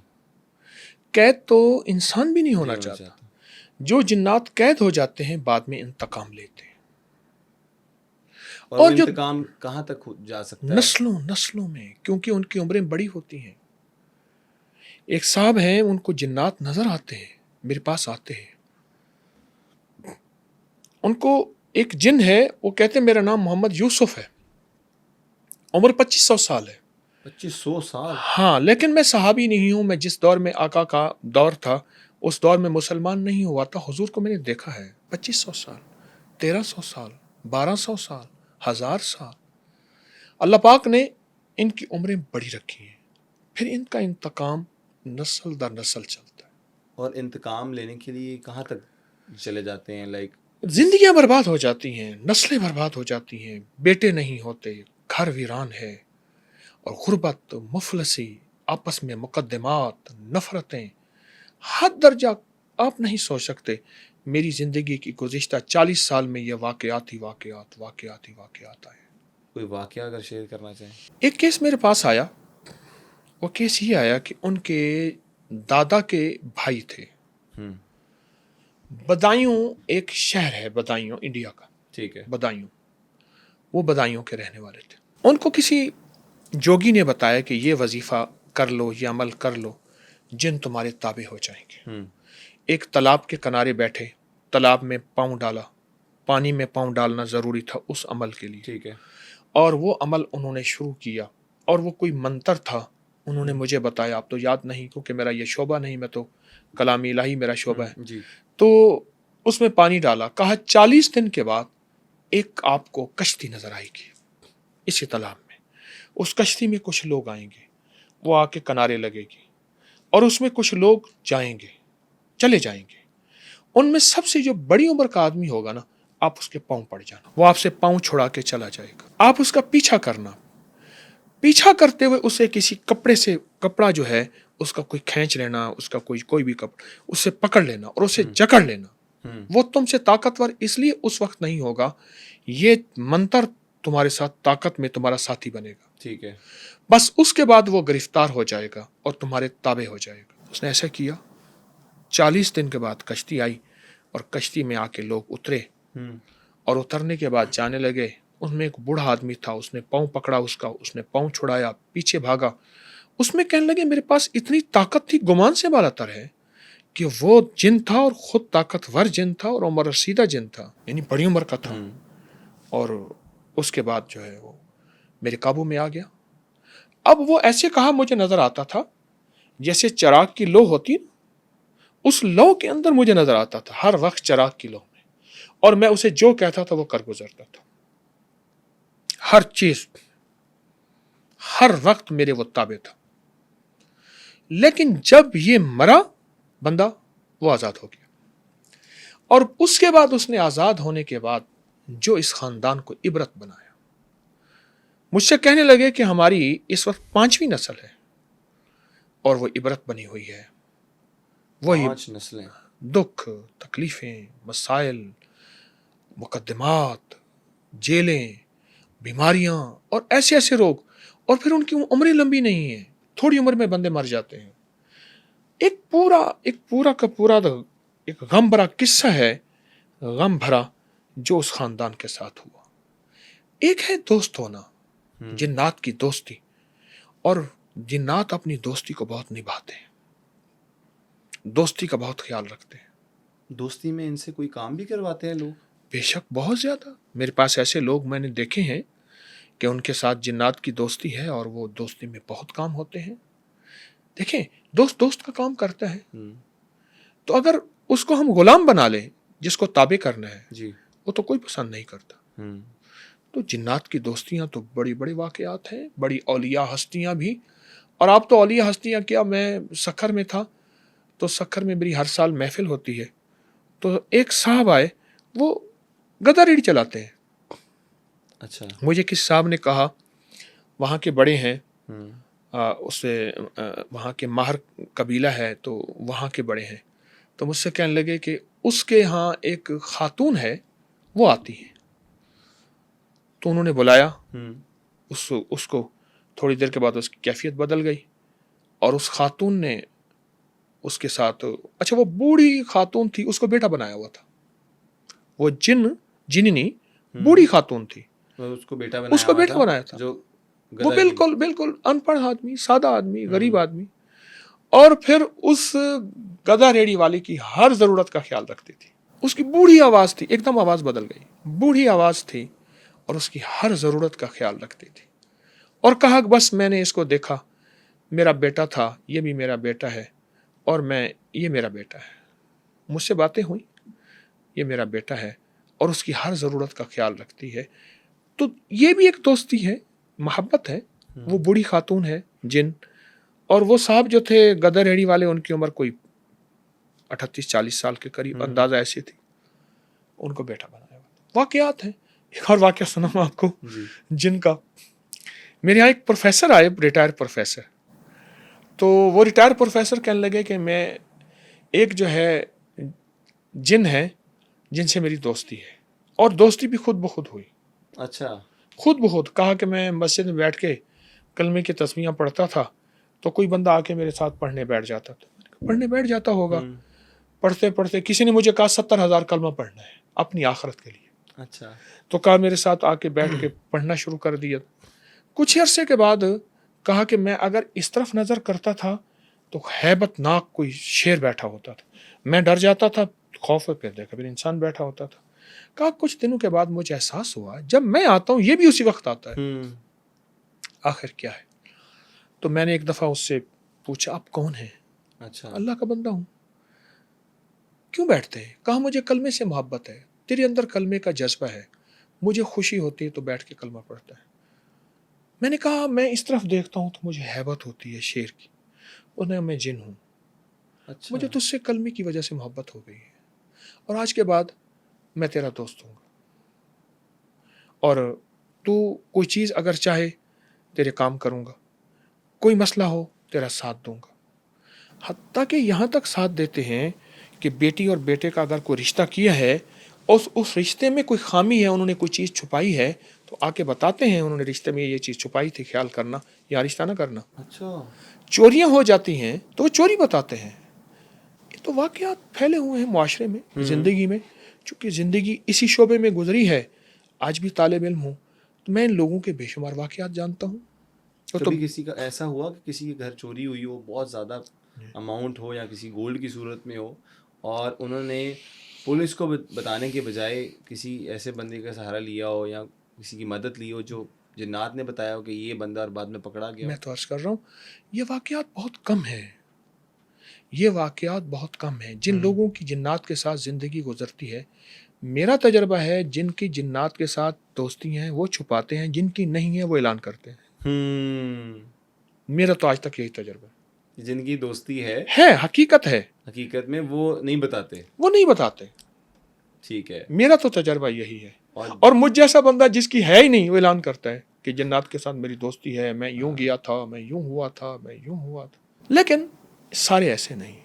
[SPEAKER 1] قید تو انسان بھی نہیں ہونا چاہتا. جو جنات قید ہو جاتے ہیں بعد میں انتقام لیتے ہیں.
[SPEAKER 2] اور انتقام کہاں تک جا سکتا ہے؟
[SPEAKER 1] نسلوں میں، کیونکہ ان کی عمریں بڑی ہوتی ہیں. ایک صاحب ہیں، ان کو جنات نظر آتے ہیں، میرے پاس آتے ہیں. ان کو ایک جن ہے، وہ کہتے ہیں میرا نام محمد یوسف ہے، عمر 2500 سال ہے.
[SPEAKER 2] 2500 سال؟
[SPEAKER 1] ہاں، لیکن میں صحابی نہیں ہوں. میں جس دور میں آقا کا دور تھا اس دور میں مسلمان نہیں ہوا تھا. حضور کو میں نے دیکھا ہے. 2500 سال، 1300 سال، 1200 سال، 1000 سال. اللہ پاک نے ان کی عمریں بڑی رکھی ہیں. پھر ان کا انتقام نسل در نسل چلتا ہے.
[SPEAKER 2] اور انتقام لینے کے لیے کہاں تک چلے جاتے ہیں؟
[SPEAKER 1] زندگیاں برباد ہو جاتی ہیں، نسلیں برباد ہو جاتی ہیں، بیٹے نہیں ہوتے، گھر ویران ہے، اور غربت، مفلسی، آپس میں مقدمات، نفرتیں، حد درجہ آپ نہیں سوچ سکتے. میری زندگی کی گزشتہ 40 سال میں یہ واقعات آئے.
[SPEAKER 2] کوئی واقعہ اگر شیئر کرنا چاہیں؟
[SPEAKER 1] ایک کیس میرے پاس آیا. وہ کیس یہ آیا کہ ان کے دادا کے بھائی تھے. بدایوں ایک شہر ہے، بدایوں انڈیا کا.
[SPEAKER 2] ٹھیک ہے.
[SPEAKER 1] بدایوں، وہ بدایوں کے رہنے والے تھے. ان کو کسی جوگی نے بتایا کہ یہ وظیفہ کر لو، یہ عمل کر لو، جن تمہارے تابع ہو جائیں گے. ایک تالاب کے کنارے بیٹھے، تالاب میں پاؤں ڈالا. پانی میں پاؤں ڈالنا ضروری تھا اس عمل کے لیے.
[SPEAKER 2] ٹھیک ہے.
[SPEAKER 1] اور وہ عمل انہوں نے شروع کیا، اور وہ کوئی منتر تھا. انہوں نے مجھے بتایا، اب تو یاد نہیں کیونکہ میرا یہ شعبہ نہیں، میں تو کلام الہی میرا شعبہ ہے.
[SPEAKER 2] جی.
[SPEAKER 1] تو اس میں پانی ڈالا، کہا 40 دن کے بعد ایک آپ کو کشتی نظر آئے گی اسی تالاب میں. اس کشتی میں کچھ لوگ آئیں گے, وہ آ کے کنارے لگے گی, اور اس میں کچھ لوگ جائیں گے, چلے جائیں گے. ان میں سب سے جو بڑی عمر کا آدمی ہوگا نا, آپ اس کے پاؤں پڑ جانا, وہ آپ سے پاؤں چھڑا کے چلا جائے گا. آپ اس کا پیچھا کرنا, پیچھا کرتے ہوئے اسے کسی کپڑے سے, کپڑا جو ہے اس کا کوئی کھینچ لینا, اس کا کوئی بھی کپڑا, اسے پکڑ لینا اور اسے جکڑ لینا. وہ تم سے طاقتور اس لیے اس وقت نہیں ہوگا, یہ منتر تمہارے ساتھ طاقت میں تمہارا ساتھی بنے گا.
[SPEAKER 2] ٹھیک ہے.
[SPEAKER 1] بس اس کے بعد وہ گرفتار ہو جائے گا اور تمہارے تابع ہو جائے گا. اس نے ایسا کیا. 40 دن کے بعد کشتی آئی اور کشتی میں آ کے لوگ اترے, اور اترنے کے بعد جانے لگے. اس میں ایک بوڑھا آدمی تھا, اس نے پاؤں پکڑا اس کا, اس نے پاؤں چھڑایا, پیچھے بھاگا. اس میں کہنے لگے میرے پاس اتنی طاقت تھی گمان سے بالا تر ہے, کہ وہ جن تھا اور خود طاقتور جن تھا اور عمر رسیدہ جن تھا, یعنی بڑی عمر کا تھا. اور اس کے بعد جو ہے وہ میرے قابو میں آ گیا. اب وہ ایسے کہا مجھے نظر آتا تھا جیسے چراغ کی لو ہوتی, اس لو کے اندر مجھے نظر آتا تھا ہر وقت چراغ کی لو میں, اور میں اسے جو کہتا تھا وہ کر گزرتا تھا. ہر چیز ہر وقت میرے وہ تابع تھا. لیکن جب یہ مرا بندہ, وہ آزاد ہو گیا. اور اس کے بعد اس نے آزاد ہونے کے بعد جو اس خاندان کو عبرت بنایا. مجھ سے کہنے لگے کہ ہماری اس وقت 5ویں نسل ہے اور وہ عبرت بنی ہوئی ہے. وہی
[SPEAKER 2] 5 نسلیں,
[SPEAKER 1] دکھ, تکلیفیں, مسائل, مقدمات, جیلیں, بیماریاں اور ایسے ایسے روگ, اور پھر ان کی عمریں لمبی نہیں ہیں, تھوڑی عمر میں بندے مر جاتے ہیں. ایک پورا کا پورا ایک غم بھرا قصہ ہے, غم بھرا جو اس خاندان کے ساتھ ہوا. ایک ہے دوست ہونا, جنات کی دوستی, اور جنات اپنی دوستی کو بہت نبھاتے ہیں, دوستی کا بہت خیال رکھتے ہیں.
[SPEAKER 2] دوستی میں ان سے کوئی کام بھی کرواتے ہیں لوگ؟
[SPEAKER 1] بے شک بہت زیادہ. میرے پاس ایسے لوگ میں نے دیکھے ہیں کہ ان کے ساتھ جنات کی دوستی ہے اور وہ دوستی میں بہت کام ہوتے ہیں. دیکھیں, دوست کا کام کرتا ہے, تو اگر اس کو ہم غلام بنا لیں جس کو تابع کرنا ہے,
[SPEAKER 2] جی,
[SPEAKER 1] وہ تو کوئی پسند نہیں کرتا. تو جنات کی دوستیاں تو بڑی بڑی واقعات ہیں, بڑی اولیاء ہستیاں بھی. اور آپ تو اولیاء ہستیاں کیا, میں سکھر میں تھا تو سکھر میں میری ہر سال محفل ہوتی ہے, تو ایک صاحب آئے, وہ گدا ریڑھی چلاتے ہیں.
[SPEAKER 2] اچھا.
[SPEAKER 1] مجھے کس صاحب نے کہا وہاں کے بڑے ہیں, اسے وہاں کے ماہر قبیلہ ہے تو وہاں کے بڑے ہیں, تو مجھ سے کہنے لگے کہ اس کے ہاں ایک خاتون ہے, وہ آتی ہے. تو انہوں نے بلایا اس کو. تھوڑی دیر کے بعد اس کی کیفیت بدل گئی, اور اس خاتون نے اس کے ساتھ, اچھا وہ بوڑھی خاتون تھی, اس کو بیٹا بنایا ہوا تھا. وہ جننی بوڑھی خاتون تھی,
[SPEAKER 2] اس کو بیٹا
[SPEAKER 1] بنایا تھا.
[SPEAKER 2] جو
[SPEAKER 1] وہ بالکل ان پڑھ آدمی, سادہ آدمی, غریب آدمی, اور پھر اس گدا ریڑھی والے کی ہر ضرورت کا خیال رکھتی تھی. اس کی بوڑھی آواز تھی, ایک دم آواز بدل گئی, بوڑھی آواز تھی, اور اس کی ہر ضرورت کا خیال رکھتی تھی. اور کہا کہ بس میں نے اس کو دیکھا, میرا بیٹا تھا, یہ بھی میرا بیٹا ہے, اور یہ میرا بیٹا ہے. مجھ سے باتیں ہوئی, یہ میرا بیٹا ہے, اور اس کی ہر ضرورت کا خیال رکھتی ہے. تو یہ بھی ایک دوستی ہے, محبت ہے. وہ بوڑھی خاتون ہے جن, اور وہ صاحب جو تھے گدا ریڑھی والے, ان کی عمر کوئی 38-40 سال کے قریب اندازہ ایسی تھی. ان کو بیٹا بنایا. واقعات ہیں. ایک اور واقعہ سناؤں آپ کو جن کا. میرے یہاں ایک پروفیسر آئے, ریٹائر پروفیسر. تو وہ ریٹائر پروفیسر کہنے لگے کہ میں ایک جو ہے جن ہے, جن سے میری دوستی ہے, اور دوستی بھی خود بخود ہوئی.
[SPEAKER 2] اچھا.
[SPEAKER 1] خود بخود کہا کہ میں مسجد میں بیٹھ کے کلمے کی تسمیاں پڑھتا تھا, تو کوئی بندہ آ کے میرے ساتھ پڑھنے بیٹھ جاتا تھا. پڑھنے بیٹھ جاتا ہوگا, پڑھتے پڑھتے کسی نے مجھے کہا 70,000 کلمہ پڑھنا ہے اپنی آخرت کے لیے.
[SPEAKER 2] اچھا.
[SPEAKER 1] تو کہا میرے ساتھ آ کے بیٹھ کے پڑھنا شروع کر دیا. کچھ عرصے کے بعد کہا کہ میں اگر اس طرف نظر کرتا تھا تو ہیبت ناک کوئی شیر بیٹھا ہوتا تھا, میں ڈر جاتا تھا, خوف پہ دیکھا پھر انسان بیٹھا ہوتا تھا. کہا کچھ دنوں کے بعد مجھے احساس ہوا جب میں آتا ہوں یہ بھی اسی وقت آتا ہے, آخر کیا ہے. تو میں نے ایک دفعہ اس سے پوچھا آپ کون ہیں؟
[SPEAKER 2] اچھا.
[SPEAKER 1] اللہ کا بندہ ہوں. کیوں بیٹھتے ہیں؟ کہا مجھے کلمے سے محبت ہے, تیرے اندر کلمے کا جذبہ ہے, مجھے خوشی ہوتی ہے تو بیٹھ کے کلمہ پڑھتا ہے. میں نے کہا میں اس طرف دیکھتا ہوں تو مجھے ہیبت ہوتی ہے شیر کی. انہیں میں جن ہوں,
[SPEAKER 2] اچھا
[SPEAKER 1] مجھے تجھ سے کلمے کی وجہ سے محبت ہو گئی ہے, اور آج کے بعد میں تیرا دوست ہوں گا, اور تو کوئی چیز اگر چاہے تیرے کام کروں گا, کوئی مسئلہ ہو تیرا ساتھ دوں گا. حتیٰ کہ یہاں تک ساتھ دیتے ہیں کہ بیٹی اور بیٹے کا اگر کوئی رشتہ کیا ہے, اس رشتے میں کوئی خامی ہے, انہوں نے کوئی چیز چھپائی ہے, تو آ کے بتاتے ہیں انہوں نے رشتے میں یہ چیز چھپائی تھی, خیال کرنا یا رشتہ نہ کرنا.
[SPEAKER 2] اچھا
[SPEAKER 1] چوریاں ہو جاتی ہیں تو وہ چوری بتاتے ہیں. یہ تو واقعات پھیلے ہوئے ہیں معاشرے میں, زندگی میں. چونکہ زندگی اسی شعبے میں گزری ہے, آج بھی طالب علم ہوں تو میں ان لوگوں کے بے شمار واقعات جانتا ہوں. تو
[SPEAKER 2] کبھی کسی کا ایسا ہوا کہ کسی کے گھر چوری ہوئی ہو, بہت زیادہ اماؤنٹ ہو یا کسی گولڈ کی صورت میں ہو, اور انہوں نے پولیس کو بتانے کے بجائے کسی ایسے بندے کا سہارا لیا ہو یا کسی کی مدد لی ہو جو جنات نے بتایا ہو کہ یہ بندہ اور بعد میں پکڑا گیا ہو؟
[SPEAKER 1] میں تو عرض کر رہا ہوں یہ واقعات بہت کم ہیں, یہ واقعات بہت کم ہیں جن لوگوں کی جنات کے ساتھ زندگی گزرتی ہے. میرا تجربہ ہے جن کی جنات کے ساتھ دوستی ہیں وہ چھپاتے ہیں, جن کی نہیں ہے وہ اعلان کرتے ہیں. میرا تو آج تک یہی تجربہ ہے.
[SPEAKER 2] جن کی دوستی ہے
[SPEAKER 1] حقیقت ہے,
[SPEAKER 2] حقیقت میں وہ نہیں بتاتے.
[SPEAKER 1] وہ نہیں بتاتے.
[SPEAKER 2] ٹھیک ہے.
[SPEAKER 1] میرا تو تجربہ یہی ہے. اور مجھ جیسا بندہ جس کی ہے ہی نہیں وہ اعلان کرتا ہے کہ جنات کے ساتھ میری دوستی ہے, میں یوں گیا تھا, میں یوں ہوا تھا, میں یوں ہوا تھا. لیکن سارے ایسے نہیں.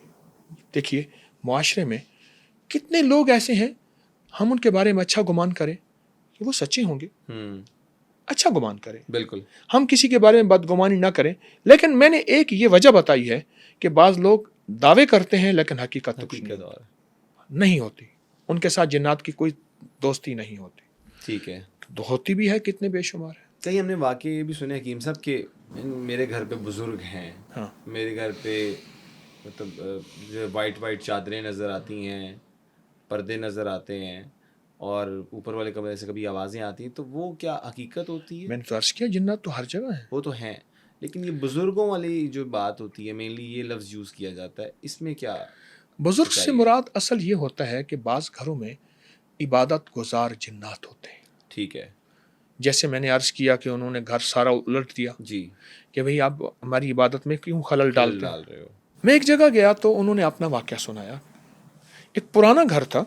[SPEAKER 1] دیکھیے معاشرے میں کتنے لوگ ایسے ہیں, ہم ان کے بارے میں اچھا گمان کریں کہ وہ سچے ہوں گے, اچھا گمان کریں,
[SPEAKER 2] بالکل.
[SPEAKER 1] ہم کسی کے بارے میں بدگمانی نہ کریں. لیکن میں نے ایک یہ وجہ بتائی ہے کہ بعض لوگ دعوے کرتے ہیں لیکن حقیقت نہیں ہوتی, ان کے ساتھ جنات کی کوئی دوستی نہیں ہوتی.
[SPEAKER 2] ٹھیک ہے.
[SPEAKER 1] تو ہوتی بھی ہے کتنے بے شمار ہیں.
[SPEAKER 2] کہیں ہم نے واقعی یہ بھی سنے حکیم صاحب کہ میرے گھر پہ بزرگ ہیں, میرے گھر پہ مطلب جو وائٹ چادریں نظر آتی ہیں, پردے نظر آتے ہیں, اور اوپر والے کمرے سے کبھی آوازیں آتی ہیں, تو وہ کیا حقیقت ہوتی ہے؟
[SPEAKER 1] میں نے تو عرض کیا جنات تو ہر جگہ ہیں.
[SPEAKER 2] وہ تو ہیں, لیکن یہ بزرگوں والی جو بات ہوتی ہے, مینلی یہ لفظ یوز کیا جاتا ہے, اس میں کیا؟
[SPEAKER 1] بزرگ سے مراد اصل یہ ہوتا ہے کہ بعض گھروں میں عبادت گزار جنات ہوتے ہیں.
[SPEAKER 2] ٹھیک ہے.
[SPEAKER 1] جیسے میں نے عرض کیا کہ انہوں نے گھر سارا الٹ دیا,
[SPEAKER 2] جی,
[SPEAKER 1] کہ بھئی آپ ہماری عبادت میں کیوں خلل ڈال
[SPEAKER 2] رہے ہو.
[SPEAKER 1] میں ایک جگہ گیا تو انہوں نے اپنا واقعہ سنایا. ایک پرانا گھر تھا,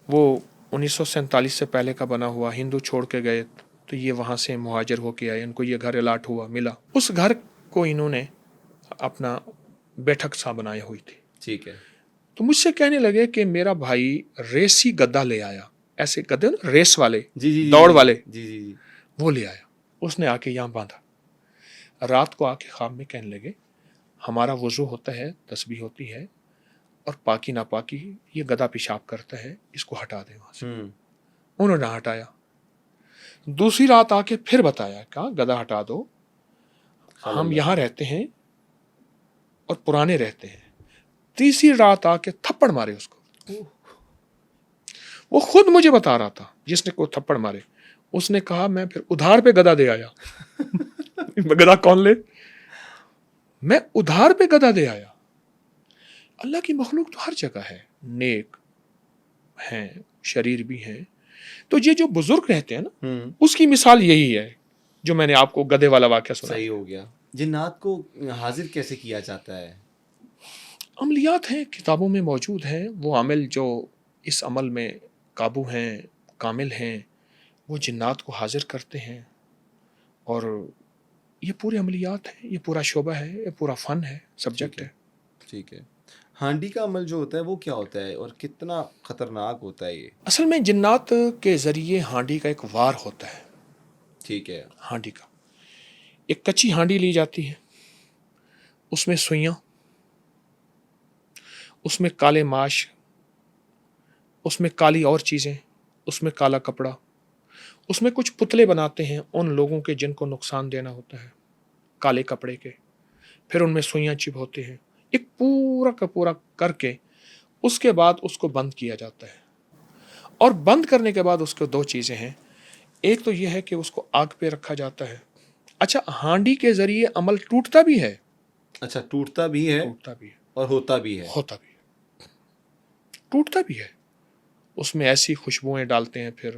[SPEAKER 1] وہ 1947 سے پہلے کا بنا ہوا, ہندو چھوڑ کے گئے تو یہ وہاں سے مہاجر ہو کے آئے, ان کو یہ گھر الاٹ ہوا, ملا. اس گھر کو انہوں نے اپنا بیٹھک سا بنائی ہوئی تھی.
[SPEAKER 2] ٹھیک ہے.
[SPEAKER 1] تو مجھ سے کہنے لگے کہ میرا بھائی ریسی گدا لے آیا, ایسے گدے نا ریس والے, دوڑ والے, وہ لے آیا. اس نے آ کے یہاں باندھا. رات کو آ کے خواب میں کہنے لگے ہمارا وضو ہوتا ہے, تسبیح ہوتی ہے, اور پاکی ناپاکی یہ گدا پیشاب کرتا ہے, اس کو ہٹا دیں وہاں سے. انہوں نے ہٹایا. دوسری رات آ کے پھر بتایا, کہا گدا ہٹا دو, ہم یہاں رہتے ہیں اور پرانے رہتے ہیں. تیسری رات آ کے تھپڑ مارے اس کو. وہ خود مجھے بتا رہا تھا جس نے کو تھپڑ مارے. اس نے کہا میں پھر ادھار پہ گدا دے آیا. گدا کون لے, میں ادھار پہ گدا دے آیا. اللہ کی مخلوق تو ہر جگہ ہے, نیک ہیں, شریر بھی ہیں. تو یہ جو بزرگ رہتے ہیں نا, اس کی مثال یہی ہے جو میں نے آپ کو گدے والا واقعہ سنا.
[SPEAKER 2] صحیح ہو گیا. جنات کو حاضر کیسے کیا جاتا ہے؟
[SPEAKER 1] عملیات ہیں, کتابوں میں موجود ہیں. وہ عامل جو اس عمل میں قابو ہیں, کامل ہیں, وہ جنات کو حاضر کرتے ہیں. اور یہ پورے عملیات ہیں, یہ پورا شعبہ ہے, یہ پورا فن ہے, سبجیکٹ ہے.
[SPEAKER 2] ٹھیک ہے. ہانڈی کا عمل جو ہوتا ہے وہ کیا ہوتا ہے اور کتنا خطرناک ہوتا ہے یہ؟
[SPEAKER 1] اصل میں جنات کے ذریعے ہانڈی کا ایک وار ہوتا ہے.
[SPEAKER 2] ٹھیک ہے.
[SPEAKER 1] ہانڈی کا ایک کچی ہانڈی لی جاتی ہے, اس میں سوئیاں, اس میں کالے ماش, اس میں کالی اور چیزیں, اس میں کالا کپڑا, اس میں کچھ پتلے بناتے ہیں ان لوگوں کے جن کو نقصان دینا ہوتا ہے, کالے کپڑے کے. پھر ان میں سوئیاں چپ ہوتے ہیں. ایک پورا کا پورا کر کے اس کے بعد اس کو بند کیا جاتا ہے. اور بند کرنے کے بعد اس کو دو چیزیں ہیں. ایک تو یہ ہے کہ اس کو آگ پہ رکھا جاتا ہے. اچھا, ہانڈی کے ذریعے عمل ٹوٹتا بھی ہے.
[SPEAKER 2] اچھا, ٹوٹتا بھی ہے,
[SPEAKER 1] ٹوٹتا بھی ہے
[SPEAKER 2] اور ہوتا بھی ہے.
[SPEAKER 1] ہوتا بھی ہے, ٹوٹتا بھی ہے. اس میں ایسی خوشبوئیں ڈالتے ہیں پھر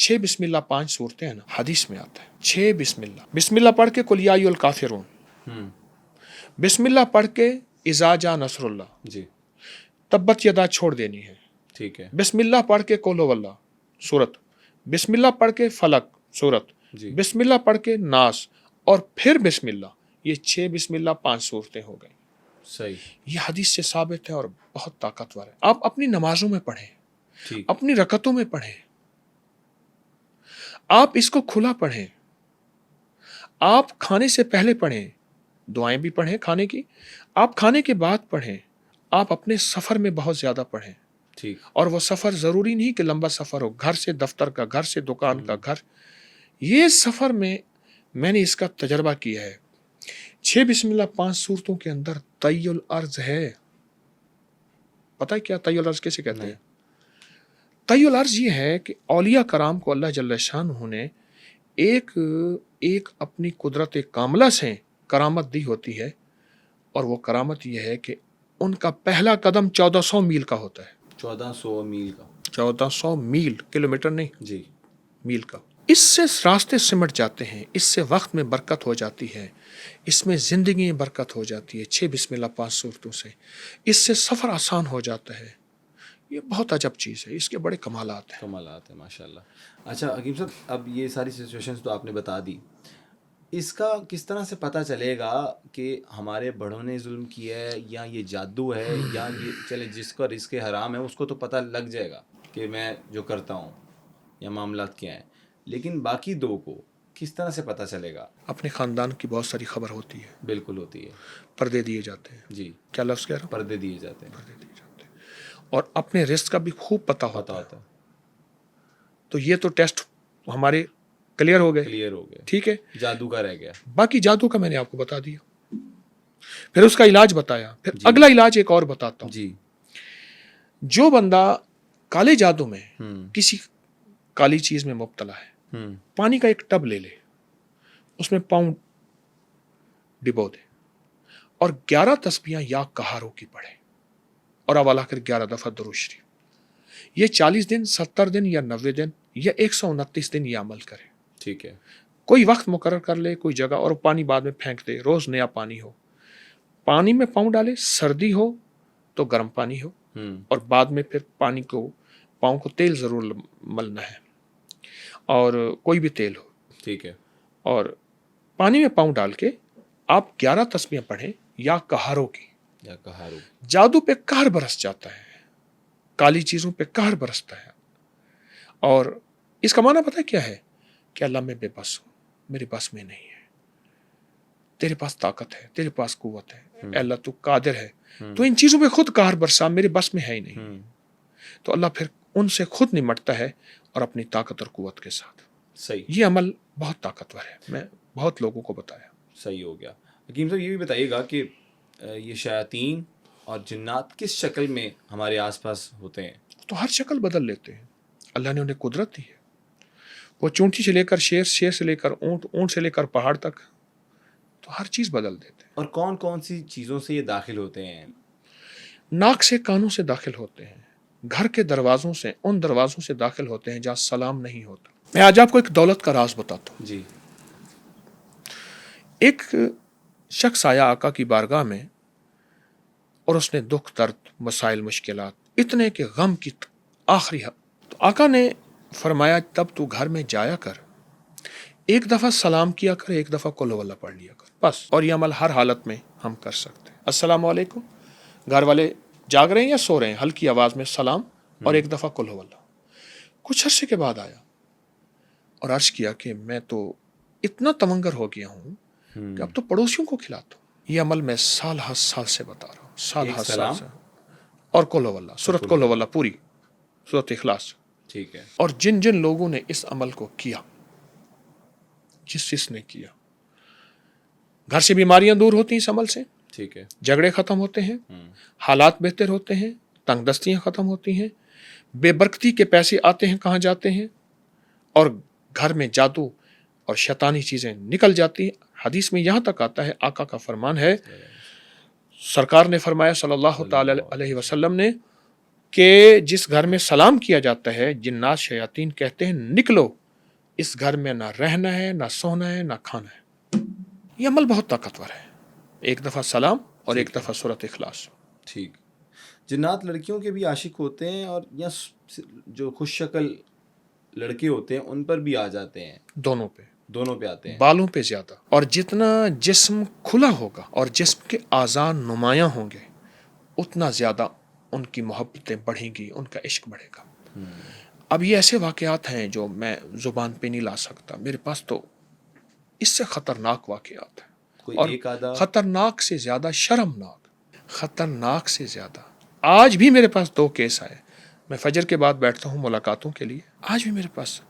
[SPEAKER 1] 6 بسم اللہ 5 صورتیں ہیں نا، حدیث میں آتا ہے 6 بسم اللہ پڑھ کے قل یا ایھا الکافرون، بسم اللہ پڑھ کے اذا جاء نصر اللہ،
[SPEAKER 2] جی
[SPEAKER 1] تبت یدا چھوڑ دینی ہے،
[SPEAKER 2] ٹھیک ہے
[SPEAKER 1] بسم اللہ پڑھ کے قل هو اللہ سورت، بسم اللہ پڑھ کے فلق سورت،
[SPEAKER 2] جی
[SPEAKER 1] بسم اللہ پڑھ کے ناس، اور پھر بسم اللہ، یہ 6 بسم اللہ 5 صورتیں ہو گئیں۔
[SPEAKER 2] صحیح
[SPEAKER 1] یہ حدیث سے ثابت ہے اور بہت طاقتور ہے۔ آپ اپنی نمازوں میں پڑھیں،
[SPEAKER 2] ٹھیک
[SPEAKER 1] اپنی رکعتوں میں پڑھیں، آپ اس کو کھلا پڑھیں، آپ کھانے سے پہلے پڑھیں، دعائیں بھی پڑھیں کھانے کی، آپ کھانے کے بعد پڑھیں، آپ اپنے سفر میں بہت زیادہ پڑھیں،
[SPEAKER 2] ٹھیک
[SPEAKER 1] اور وہ سفر ضروری نہیں کہ لمبا سفر ہو، گھر سے دفتر کا، گھر سے دکان کا، گھر، یہ سفر میں نے اس کا تجربہ کیا ہے۔ 6 بسم اللہ 5 صورتوں کے اندر طی الارض ہے۔ پتہ ہے کیا طی الارض کیسے کہتے ہیں؟ طی الارض یہ ہے کہ اولیاء کرام کو اللہ جل شانہ نے ایک اپنی قدرت کاملہ سے کرامت دی ہوتی ہے، اور وہ کرامت یہ ہے کہ ان کا پہلا قدم 1400 میل کا ہوتا ہے۔
[SPEAKER 2] 1400 میل کا
[SPEAKER 1] 1400 میل، کلومیٹر نہیں،
[SPEAKER 2] جی
[SPEAKER 1] میل کا۔ اس سے راستے سمٹ جاتے ہیں، اس سے وقت میں برکت ہو جاتی ہے، اس میں زندگی میں برکت ہو جاتی ہے 6 بسم اللہ 5 صورتوں سے، اس سے سفر آسان ہو جاتا ہے۔ یہ بہت عجب چیز ہے، اس کے بڑے کمالات ہیں۔
[SPEAKER 2] کمالات ہیں ماشاء اللہ۔ اچھا حکیم صاحب، اب یہ ساری سچویشنز تو آپ نے بتا دی، اس کا کس طرح سے پتہ چلے گا کہ ہمارے بڑوں نے ظلم کیا ہے یا یہ جادو ہے، یا یہ چلے جس کا رزق حرام ہے اس کو تو پتہ لگ جائے گا کہ میں جو کرتا ہوں یا معاملات کیا ہیں، لیکن باقی دو کو کس طرح سے پتہ چلے گا؟
[SPEAKER 1] اپنے خاندان کی بہت ساری خبر ہوتی ہے،
[SPEAKER 2] بالکل ہوتی ہے
[SPEAKER 1] پردے دیے جاتے ہیں۔
[SPEAKER 2] جی،
[SPEAKER 1] کیا لفظ کہہ رہا ہوں؟
[SPEAKER 2] پردے دیے جاتے ہیں،
[SPEAKER 1] پردے دیے جاتے ہیں، اور اپنے رزق کا بھی خوب پتہ
[SPEAKER 2] پتہ
[SPEAKER 1] ہوتا ہے۔
[SPEAKER 2] ہوتا ہے،
[SPEAKER 1] تو یہ تو ٹیسٹ ہمارے کلیئر ہو گئے،
[SPEAKER 2] کلیئر ہو گیا،
[SPEAKER 1] ٹھیک ہے۔
[SPEAKER 2] جادو کا رہ گیا۔
[SPEAKER 1] باقی جادو کا میں نے آپ کو بتا دیا، پھر اس کا علاج بتایا، پھر
[SPEAKER 2] جی
[SPEAKER 1] اگلا علاج ایک اور بتاتا ہوں۔
[SPEAKER 2] جی
[SPEAKER 1] جو بندہ کالے جادو میں
[SPEAKER 2] ہوں
[SPEAKER 1] کسی کالی چیز میں مبتلا ہے،
[SPEAKER 2] ہوں
[SPEAKER 1] پانی کا ایک ٹب لے لے، اس میں پاؤں ڈبو دے، اور 11 تسبیحاں یا کہاروں کی پڑھے، اور اوالا کر 11 دفعہ درود شریف۔ یہ 40 دن، 70 دن یا 90 دن یا 129 دن یہ عمل کرے۔
[SPEAKER 2] ٹھیک ہے،
[SPEAKER 1] کوئی وقت مقرر کر لے، کوئی جگہ، اور پانی بعد میں پھینک دے، روز نیا پانی ہو، پانی میں پاؤں ڈالے، سردی ہو تو گرم پانی ہو، اور بعد میں پھر پاؤں کو تیل ضرور ملنا ہے، اور کوئی بھی تیل ہو،
[SPEAKER 2] ٹھیک ہے،
[SPEAKER 1] اور پانی میں پاؤں ڈال کے آپ 11 تسبیحیں پڑھیں یا کہاروں کی۔
[SPEAKER 2] یا کہارو،
[SPEAKER 1] جادو پہ قہر برس جاتا ہے، کالی چیزوں پہ قہر برستا ہے، اور اس کا معنی پتہ ہے کیا ہے؟ کہ اللہ میں بے بس ہوں، میرے بس میں نہیں ہے، تیرے پاس طاقت ہے، تیرے پاس قوت ہے، اے اللہ تو قادر ہے، تو ان چیزوں پہ خود قہر برسا، میرے بس میں ہے ہی نہیں۔ تو اللہ پھر ان سے خود نمٹتا ہے، اور اپنی طاقت اور قوت کے ساتھ۔
[SPEAKER 2] صحیح،
[SPEAKER 1] یہ عمل بہت طاقتور ہے، میں بہت لوگوں کو بتایا۔
[SPEAKER 2] صحیح ہو گیا۔ حکیم صاحب یہ بھی بتائیے گا کہ یہ شیاطین اور جنات کس شکل میں ہمارے آس پاس ہوتے ہیں؟
[SPEAKER 1] تو ہر شکل بدل لیتے ہیں، اللہ نے انہیں قدرت دی ہے۔ وہ چونٹی سے لے کر شیر، شیر سے لے کر اونٹ، اونٹ سے لے کر پہاڑ تک، تو ہر چیز بدل دیتے ہیں۔
[SPEAKER 2] اور کون کون سی چیزوں سے یہ داخل ہوتے ہیں؟
[SPEAKER 1] ناک سے، کانوں سے داخل ہوتے ہیں، گھر کے دروازوں سے، ان دروازوں سے داخل ہوتے ہیں جہاں سلام نہیں ہوتا۔ میں آج آپ کو ایک دولت کا راز بتاتا ہوں۔
[SPEAKER 2] جی،
[SPEAKER 1] ایک شخص آیا آقا کی بارگاہ میں، اور اس نے دکھ، درد، مسائل، مشکلات اتنے کہ غم کی آخری حد۔ تو آقا نے فرمایا تب تو گھر میں جایا کر، ایک دفعہ سلام کیا کر، ایک دفعہ قل ہو اللہ پڑھ لیا کر، بس، اور یہ عمل ہر حالت میں ہم کر سکتے ہیں۔ السلام علیکم، گھر والے جاگ رہے ہیں یا سو رہے ہیں، ہلکی آواز میں سلام، اور ایک دفعہ قل ہو اللہ۔ کچھ عرصے کے بعد آیا اور عرض کیا کہ میں تو اتنا تمنگر ہو گیا ہوں کہ اب تو پڑوسیوں کو کھلاتا ہوں۔ یہ عمل میں سال ہر سال سے بتا رہا ہوں، سال
[SPEAKER 2] ایک
[SPEAKER 1] ہر سال
[SPEAKER 2] سلام
[SPEAKER 1] سے، اور قل ہو اللہ، سورۃ قل ہو اللہ پوری، سورۃ اخلاص۔
[SPEAKER 2] ٹھیک ہے،
[SPEAKER 1] اور جن جن لوگوں نے اس عمل کو کیا، جس نے کیا، گھر سے بیماریاں دور ہوتی ہیں اس عمل سے،
[SPEAKER 2] ٹھیک ہے،
[SPEAKER 1] جھگڑے ختم ہوتے ہیں، حالات بہتر ہوتے ہیں، تنگ دستیاں ختم ہوتی ہیں، بے برکتی کے پیسے آتے ہیں کہاں جاتے ہیں، اور گھر میں جادو اور شیطانی چیزیں نکل جاتی ہیں۔ حدیث میں یہاں تک آتا ہے، آقا کا فرمان ہے، سرکار نے فرمایا صلی اللہ تعالی علیہ وسلم نے، کہ جس گھر میں سلام کیا جاتا ہے جنات شیاطین کہتے ہیں نکلو، اس گھر میں نہ رہنا ہے، نہ سونا ہے، نہ کھانا ہے۔ یہ عمل بہت طاقتور ہے، ایک دفعہ سلام اور ایک دفعہ سورۃ اخلاص۔
[SPEAKER 2] ٹھیک۔ جنات لڑکیوں کے بھی عاشق ہوتے ہیں اور یا جو خوش شکل لڑکے ہوتے ہیں ان پر بھی آ جاتے ہیں؟
[SPEAKER 1] دونوں پہ
[SPEAKER 2] آتے ہیں۔
[SPEAKER 1] بالوں پہ زیادہ، اور جتنا جسم کھلا ہوگا اور جسم کے اعضاء نمایاں ہوں گے اتنا زیادہ ان کی محبتیں بڑھیں گی، ان کا عشق بڑھے گا۔ اب یہ ایسے واقعات ہیں جو میں زبان پہ نہیں لا سکتا، میرے پاس تو اس سے خطرناک واقعات ہیں، اور
[SPEAKER 2] ایک آدھا
[SPEAKER 1] خطرناک سے زیادہ شرمناک، خطرناک سے زیادہ۔ آج بھی میرے پاس 2 کیس آئے، میں فجر کے بعد بیٹھتا ہوں ملاقاتوں کے لیے، آج بھی میرے پاس،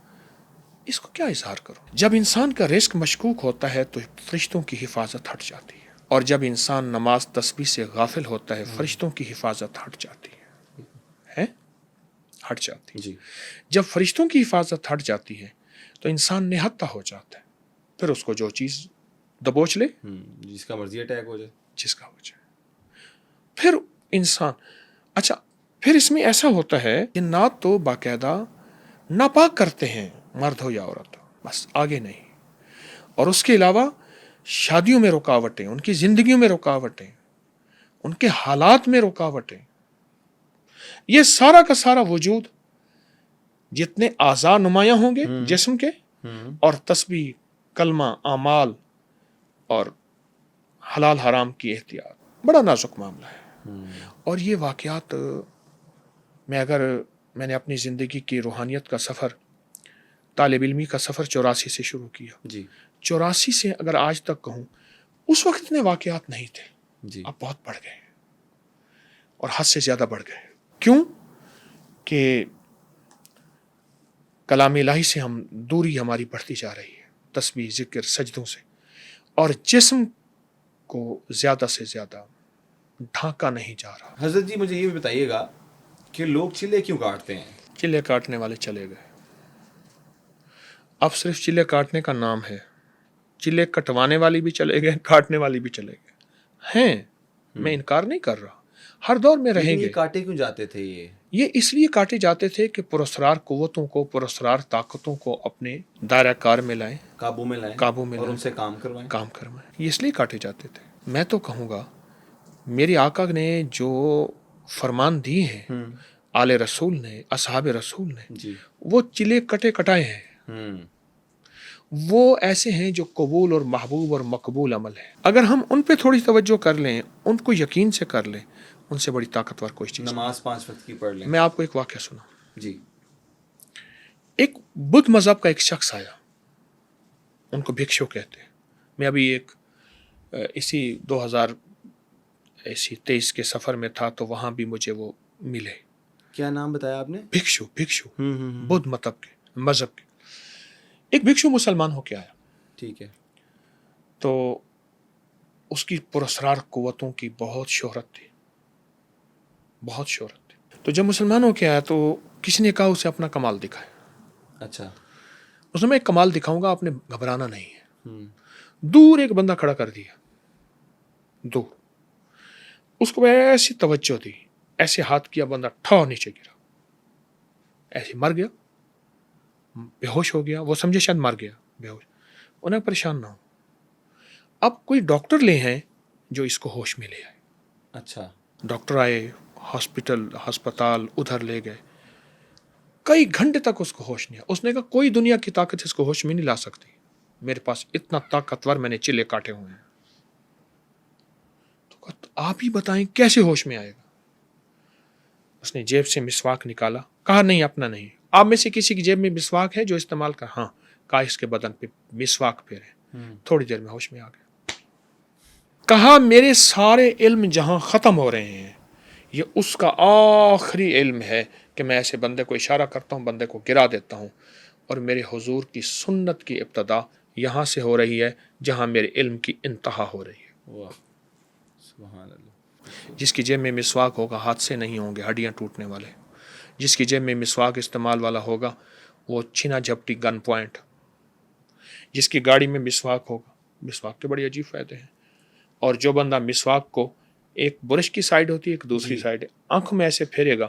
[SPEAKER 1] اس کو کیا اظہار کروں؟ جب انسان کا رزق مشکوک ہوتا ہے تو فرشتوں کی حفاظت ہٹ جاتی ہے، اور جب انسان نماز تسبیح سے غافل ہوتا ہے فرشتوں کی حفاظت ہٹ جاتی ہے، ہٹ جاتی ہے۔
[SPEAKER 2] جی۔
[SPEAKER 1] جب فرشتوں کی حفاظت ہٹ جاتی ہے تو انسان نہتہ ہو جاتا ہے، پھر اس کو جو چیز دبوچ لے،
[SPEAKER 2] جس کا مرضی اٹیک ہو جائے،
[SPEAKER 1] جس کا ہو جائے، پھر انسان اچھا، پھر اس میں ایسا ہوتا ہے کہ نہ تو باقاعدہ ناپاک کرتے ہیں مرد ہو یا عورت، بس آگے نہیں، اور اس کے علاوہ شادیوں میں رکاوٹیں، ان کی زندگیوں میں رکاوٹیں، ان کے حالات میں رکاوٹیں، یہ سارا کا سارا وجود جتنے اعضاء نمایاں ہوں گے جسم کے، اور تسبیح، کلمہ، اعمال اور حلال حرام کی احتیاط، بڑا نازک معاملہ ہے۔ اور یہ واقعات میں نے اپنی زندگی کی روحانیت کا سفر، طالب علمی کا سفر 84 سے شروع کیا۔
[SPEAKER 2] جی۔
[SPEAKER 1] 84 سے اگر آج تک کہوں، اس وقت اتنے واقعات نہیں تھے،
[SPEAKER 2] جی۔
[SPEAKER 1] اب بہت بڑھ گئے اور حد سے زیادہ بڑھ گئے۔ کیوں کہ کلام الہی سے دوری ہماری بڑھتی جا رہی ہے، تسبیح، ذکر، سجدوں سے، اور جسم کو زیادہ سے زیادہ ڈھانکا نہیں جا رہا۔
[SPEAKER 2] حضرت جی مجھے یہ بھی بتائیے گا کہ لوگ چلے کیوں کاٹتے ہیں؟
[SPEAKER 1] چلے کاٹنے والے چلے گئے، اب صرف چلے کاٹنے کا نام ہے، چلے کٹوانے والی بھی چلے گئے، کاٹنے والی بھی چلے گئے ہیں، میں انکار نہیں کر رہا، ہر دور میں رہیں گے۔
[SPEAKER 2] یہ کاٹے کیوں جاتے تھے؟
[SPEAKER 1] یہ اس لیے کاٹے جاتے تھے کہ پراسرار قوتوں کو، پراسرار طاقتوں کو اپنے دائرہ کار میں لائیں،
[SPEAKER 2] قابو میں لائیں،
[SPEAKER 1] اور
[SPEAKER 2] ان سے کام
[SPEAKER 1] کروائیں، یہ اس لیے کاٹے جاتے تھے۔ میں تو کہوں گا میرے آقا نے جو فرمان دیے ہیں آل رسول نے، اصحاب رسول نے، وہ چلے کٹے کٹائے ہیں، وہ ایسے ہیں جو قبول اور محبوب اور مقبول عمل ہے۔ اگر ہم ان پہ تھوڑی توجہ کر لیں، ان کو یقین سے کر لیں، ان سے بڑی طاقتور کوئی چیز،
[SPEAKER 2] نماز 5 وقت کی پڑھ لیں۔
[SPEAKER 1] میں آپ کو ایک واقعہ سنا۔
[SPEAKER 2] جی۔
[SPEAKER 1] ایک بدھ مذہب کا ایک شخص آیا، ان کو بھکشو کہتے ہیں، میں ابھی اسی 2023 کے سفر میں تھا تو وہاں بھی مجھے وہ ملے۔
[SPEAKER 2] کیا نام بتایا آپ نے؟
[SPEAKER 1] بھکشو بدھ مذہب کے ایک بھکشو مسلمان ہو کے آیا۔
[SPEAKER 2] ٹھیک ہے۔
[SPEAKER 1] تو اس کی پراسرار قوتوں کی بہت شہرت تھی، بہت شہرت تھی۔ تو جب مسلمان ہو کے آیا تو کسی نے کہا اسے اپنا کمال دکھائے۔ اچھا، اس نے میں ایک کمال دکھاؤں گا، آپ نے گھبرانا نہیں ہے۔ دور ایک بندہ کھڑا کر دیا، دور، اس کو ایسی توجہ دی، ایسے ہاتھ کیا، بندہ ٹھا نیچے گرا، ایسے مر گیا، بے ہوش ہو گیا، وہ سمجھے شاید مر گیا، بے ہوش۔ انہیں پریشان نہ ہو، اب کوئی ڈاکٹر لے ہیں جو اس کو ہوش میں لے آئے۔ اچھا، ڈاکٹر آئے، ہسپتال ادھر لے گئے، کئی گھنٹے تک اس کو ہوش نہیں آیا۔ اس نے کہا کوئی دنیا کی طاقت اس کو ہوش میں نہیں لا سکتی، میرے پاس اتنا طاقتور میں نے چلے کاٹے ہوئے ہیں۔ تو آپ ہی بتائیں کیسے ہوش میں آئے گا؟ اس نے جیب سے مسواک نکالا، کہا نہیں اپنا نہیں، آپ میں سے کسی کی جیب میں مسواک ہے جو استعمال کر؟ ہاں، کہا اس کے بدن پہ مسواک پھیرے، تھوڑی دیر میں ہوش میں آ گیا۔ کہا میرے سارے علم جہاں ختم ہو رہے ہیں، یہ اس کا آخری علم ہے کہ میں ایسے بندے کو اشارہ کرتا ہوں، بندے کو گرا دیتا ہوں، اور میرے حضور کی سنت کی ابتدا یہاں سے ہو رہی ہے جہاں میرے علم کی انتہا ہو رہی ہے۔ واہ، سبحان اللہ۔ جس کی جیب میں مسواک ہوگا حادثے نہیں ہوں گے، ہڈیاں ٹوٹنے والے۔ جس کی جیب میں مسواک استعمال والا ہوگا وہ چھینا جھپٹی گن پوائنٹ۔ جس کی گاڑی میں مسواک ہوگا، مسواک کے بڑے عجیب فائدے ہیں، اور جو بندہ مسواک کو، ایک برش کی سائڈ ہوتی ہے، ایک دوسری سائڈ ہے، آنکھوں میں ایسے پھیرے گا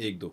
[SPEAKER 2] 1-2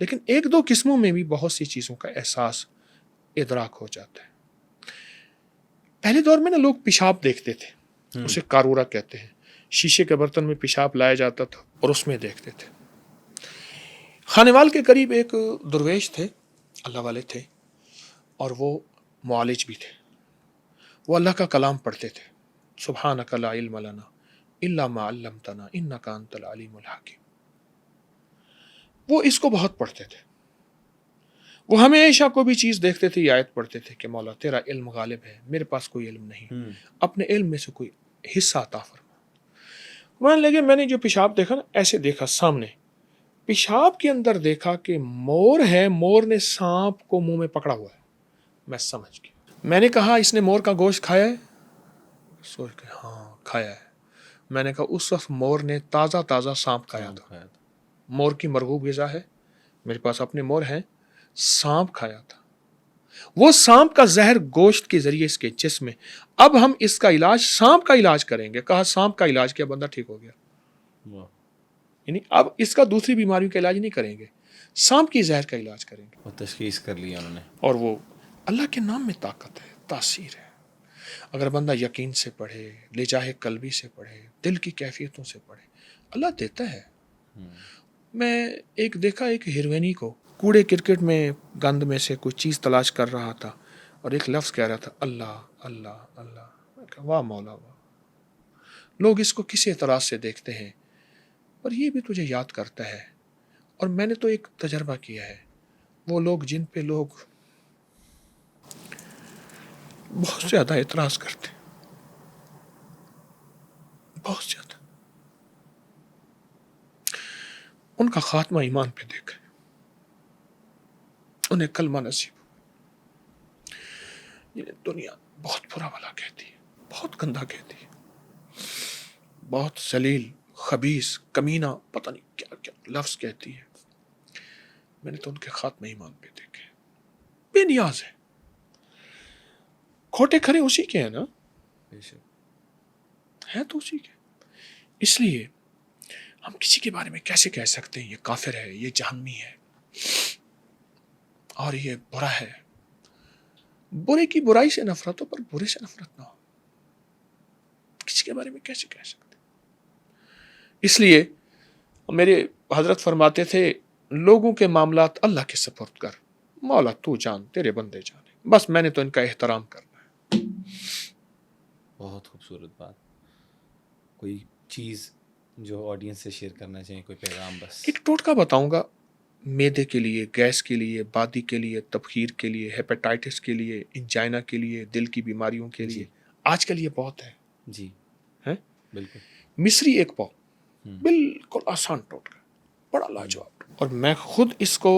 [SPEAKER 1] لیکن ایک دو قسموں میں بھی بہت سی چیزوں کا احساس ادراک ہو جاتا ہے. پہلے دور میں نا لوگ پیشاب دیکھتے تھے، اسے کارورا کہتے ہیں. شیشے کے برتن میں پیشاب لایا جاتا تھا اور اس میں دیکھتے تھے. خانیوال کے قریب ایک درویش تھے، اللہ والے تھے، اور وہ معالج بھی تھے. وہ اللہ کا کلام پڑھتے تھے. سبحانک لا علم لنا الا ما علمتنا انک انت العلیم الحکیم. وہ اس کو بہت پڑھتے تھے. وہ ہمیشہ کوئی بھی چیز دیکھتے تھے یہ آیت پڑھتے تھے کہ مولا تیرا علم غالب ہے، میرے پاس کوئی علم نہیں، اپنے علم میں سے کوئی حصہ عطا فرما. مان لگے میں نے جو پیشاب دیکھا نا، ایسے دیکھا سامنے، پیشاب کے اندر دیکھا کہ مور ہے، مور نے سانپ کو منہ میں پکڑا ہوا ہے. میں سمجھ گیا. میں نے کہا اس نے مور کا گوشت کھایا ہے؟ سوچ کے ہاں کھایا ہے. میں نے کہا اس وقت مور نے تازہ تازہ سانپ کھایا تھا. مور کی مرغوب غذا ہے، میرے پاس اپنے مور ہیں، سانپ کھایا تھا. وہ سانپ کا زہر گوشت کے ذریعے اس کے جسم میں. اب ہم اس کا علاج سانپ کا علاج کریں گے. کہا سانپ کا علاج کیا؟ بندہ ٹھیک ہو گیا. یعنی اب اس کا دوسری بیماریوں کا علاج نہیں کریں گے، سانپ کی زہر کا علاج کریں گے.
[SPEAKER 2] وہ تشخیص کر لیا انہوں نے.
[SPEAKER 1] اور وہ اللہ کے نام میں طاقت ہے، تاثیر ہے. اگر بندہ یقین سے پڑھے، لے چاہے قلبی سے پڑھے، دل کی کیفیتوں سے پڑھے، اللہ دیتا ہے. میں دیکھا ایک ہیروینی کو کوڑے کرکٹ میں گند میں سے کوئی چیز تلاش کر رہا تھا اور ایک لفظ کہہ رہا تھا اللہ اللہ اللہ. میں کہا واہ مولا واہ. لوگ اس کو کسی اعتراض سے دیکھتے ہیں اور یہ بھی تجھے یاد کرتا ہے. اور میں نے تو ایک تجربہ کیا ہے، وہ لوگ جن پہ لوگ بہت زیادہ اعتراض کرتے، بہت زیادہ، ان کا خاتمہ ایمان پہ دیکھا، انہیں کلمہ نصیب. دنیا بہت برا بھلا کہتی ہے، بہت گندا کہتی ہے، بہت ذلیل، خبیث، کمینہ، پتہ نہیں کیا کیا لفظ کہتی ہے. میں نے تو ان کے خاتمہ ایمان پہ دیکھے. بے نیاز ہے. کھوٹے کھڑے اسی کے ہیں نا، ہے تو اسی کے. اس لیے ہم کسی کے بارے میں کیسے کہہ سکتے ہیں یہ کافر ہے، یہ جہنمی ہے اور یہ برا ہے. برے کی برائی سے نفرت ہو پر برے سے نفرت نہ ہو. کسی کے بارے میں کیسے کہہ سکتے؟ اس لیے میرے حضرت فرماتے تھے لوگوں کے معاملات اللہ کے سپرد کر، مولا تو جان، تیرے بندے جانے. بس میں نے تو ان کا احترام کرنا ہے.
[SPEAKER 2] بہت خوبصورت بات. کوئی چیز جو آڈینس سے شیئر کرنا چاہیں، کوئی پیغام؟ بس
[SPEAKER 1] ایک ٹوٹکا بتاؤں گا، معدے کے لیے، گیس کے لیے، بادی کے لیے، تبخیر کے لیے، ہیپیٹائٹس کے لیے، انجائنا کے لیے، دل کی بیماریوں کے لیے. آج کل یہ بہت ہے.
[SPEAKER 2] جی
[SPEAKER 1] ہے
[SPEAKER 2] بالکل.
[SPEAKER 1] مصری ایک پاؤ، بالکل آسان ٹوٹکا، بڑا لاجواب. اور میں خود اس کو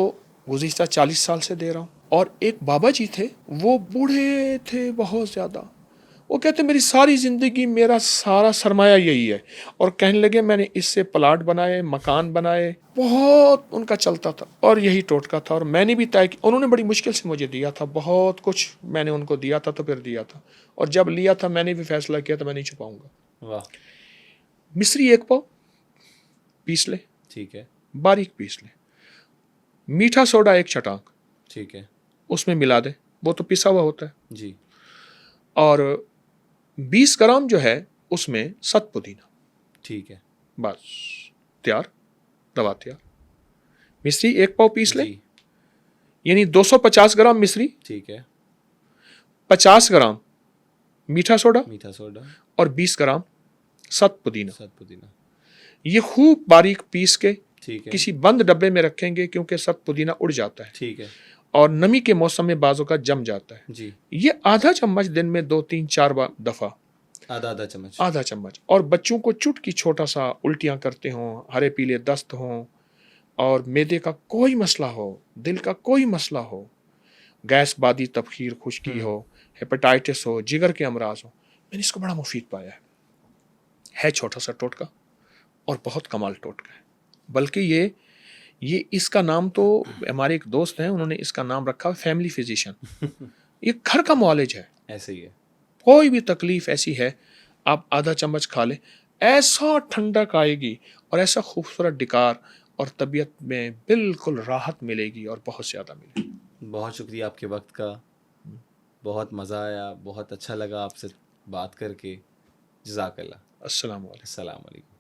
[SPEAKER 1] گزشتہ 40 سال سے دے رہا ہوں. اور ایک بابا جی تھے، وہ بوڑھے تھے بہت زیادہ. وہ کہتے میری ساری زندگی میرا سارا سرمایہ یہی ہے. اور کہنے لگے میں نے اس سے پلاٹ بنائے، مکان بنائے، بہت ان کا چلتا تھا اور یہی ٹوٹکا تھا. اور میں نے بھی طے کیا، انہوں نے بڑی مشکل سے مجھے دیا تھا، بہت کچھ میں نے ان کو دیا تھا تو پھر دیا تھا. اور جب لیا تھا میں نے بھی فیصلہ کیا تھا میں نہیں چھپاؤں گا.
[SPEAKER 2] واہ.
[SPEAKER 1] مصری ایک پاؤ پیس لے،
[SPEAKER 2] ٹھیک ہے.
[SPEAKER 1] باریک پیس لے. میٹھا سوڈا ایک چٹانک،
[SPEAKER 2] ٹھیک ہے،
[SPEAKER 1] اس میں ملا دے، وہ تو پسا ہوا ہوتا ہے.
[SPEAKER 2] جی.
[SPEAKER 1] اور 20 گرام جو ہے اس میں 7 پودینہ.
[SPEAKER 2] ٹھیک ہے.
[SPEAKER 1] بس تیار، دوا تیار. مصری ایک پاؤ پیس لے،
[SPEAKER 2] جی.
[SPEAKER 1] یعنی 250 گرام مصری،
[SPEAKER 2] ٹھیک ہے.
[SPEAKER 1] 50 گرام میٹھا سوڈا
[SPEAKER 2] میٹھا سوڈا
[SPEAKER 1] اور 20 گرام 7 پودینہ.
[SPEAKER 2] 7 پودینہ.
[SPEAKER 1] یہ خوب باریک پیس کے
[SPEAKER 2] ٹھیک ہے.
[SPEAKER 1] کسی بند ڈبے میں رکھیں گے کیونکہ 7 پودینہ اڑ جاتا ہے
[SPEAKER 2] ٹھیک ہے.
[SPEAKER 1] اور نمی کے موسم میں بعضوں کا جم جاتا ہے.
[SPEAKER 2] جی.
[SPEAKER 1] یہ آدھا چمچ دن میں 2 3 4 دفعہ،
[SPEAKER 2] آدھا چمچ.
[SPEAKER 1] آدھا چمچ. اور بچوں کو چٹکی چھوٹا سا الٹیاں کرتے ہوں، ہرے پیلے دست ہوں، اور معدے کا کوئی مسئلہ ہو، دل کا کوئی مسئلہ ہو، گیس، بادی، تبخیر، خشکی ہو، ہیپیٹائٹس ہو، جگر کے امراض ہو، میں نے اس کو بڑا مفید پایا ہے چھوٹا سا ٹوٹکا اور بہت کمال ٹوٹکا ہے. بلکہ یہ اس کا نام تو ہمارے ایک دوست ہیں، انہوں نے اس کا نام رکھا فیملی فزیشین. یہ گھر کا معالج ہے.
[SPEAKER 2] ایسے ہی ہے.
[SPEAKER 1] کوئی بھی تکلیف ایسی ہے آپ آدھا چمچ کھا لیں، ایسا ٹھنڈک آئے گی اور ایسا خوبصورت ڈکار اور طبیعت میں بالکل راحت ملے گی اور بہت زیادہ ملے گی۔
[SPEAKER 2] بہت شکریہ آپ کے وقت کا، بہت مزہ آیا، بہت اچھا لگا آپ سے بات کر کے. جزاک اللہ.
[SPEAKER 1] السلام علیکم۔
[SPEAKER 2] السلام علیکم.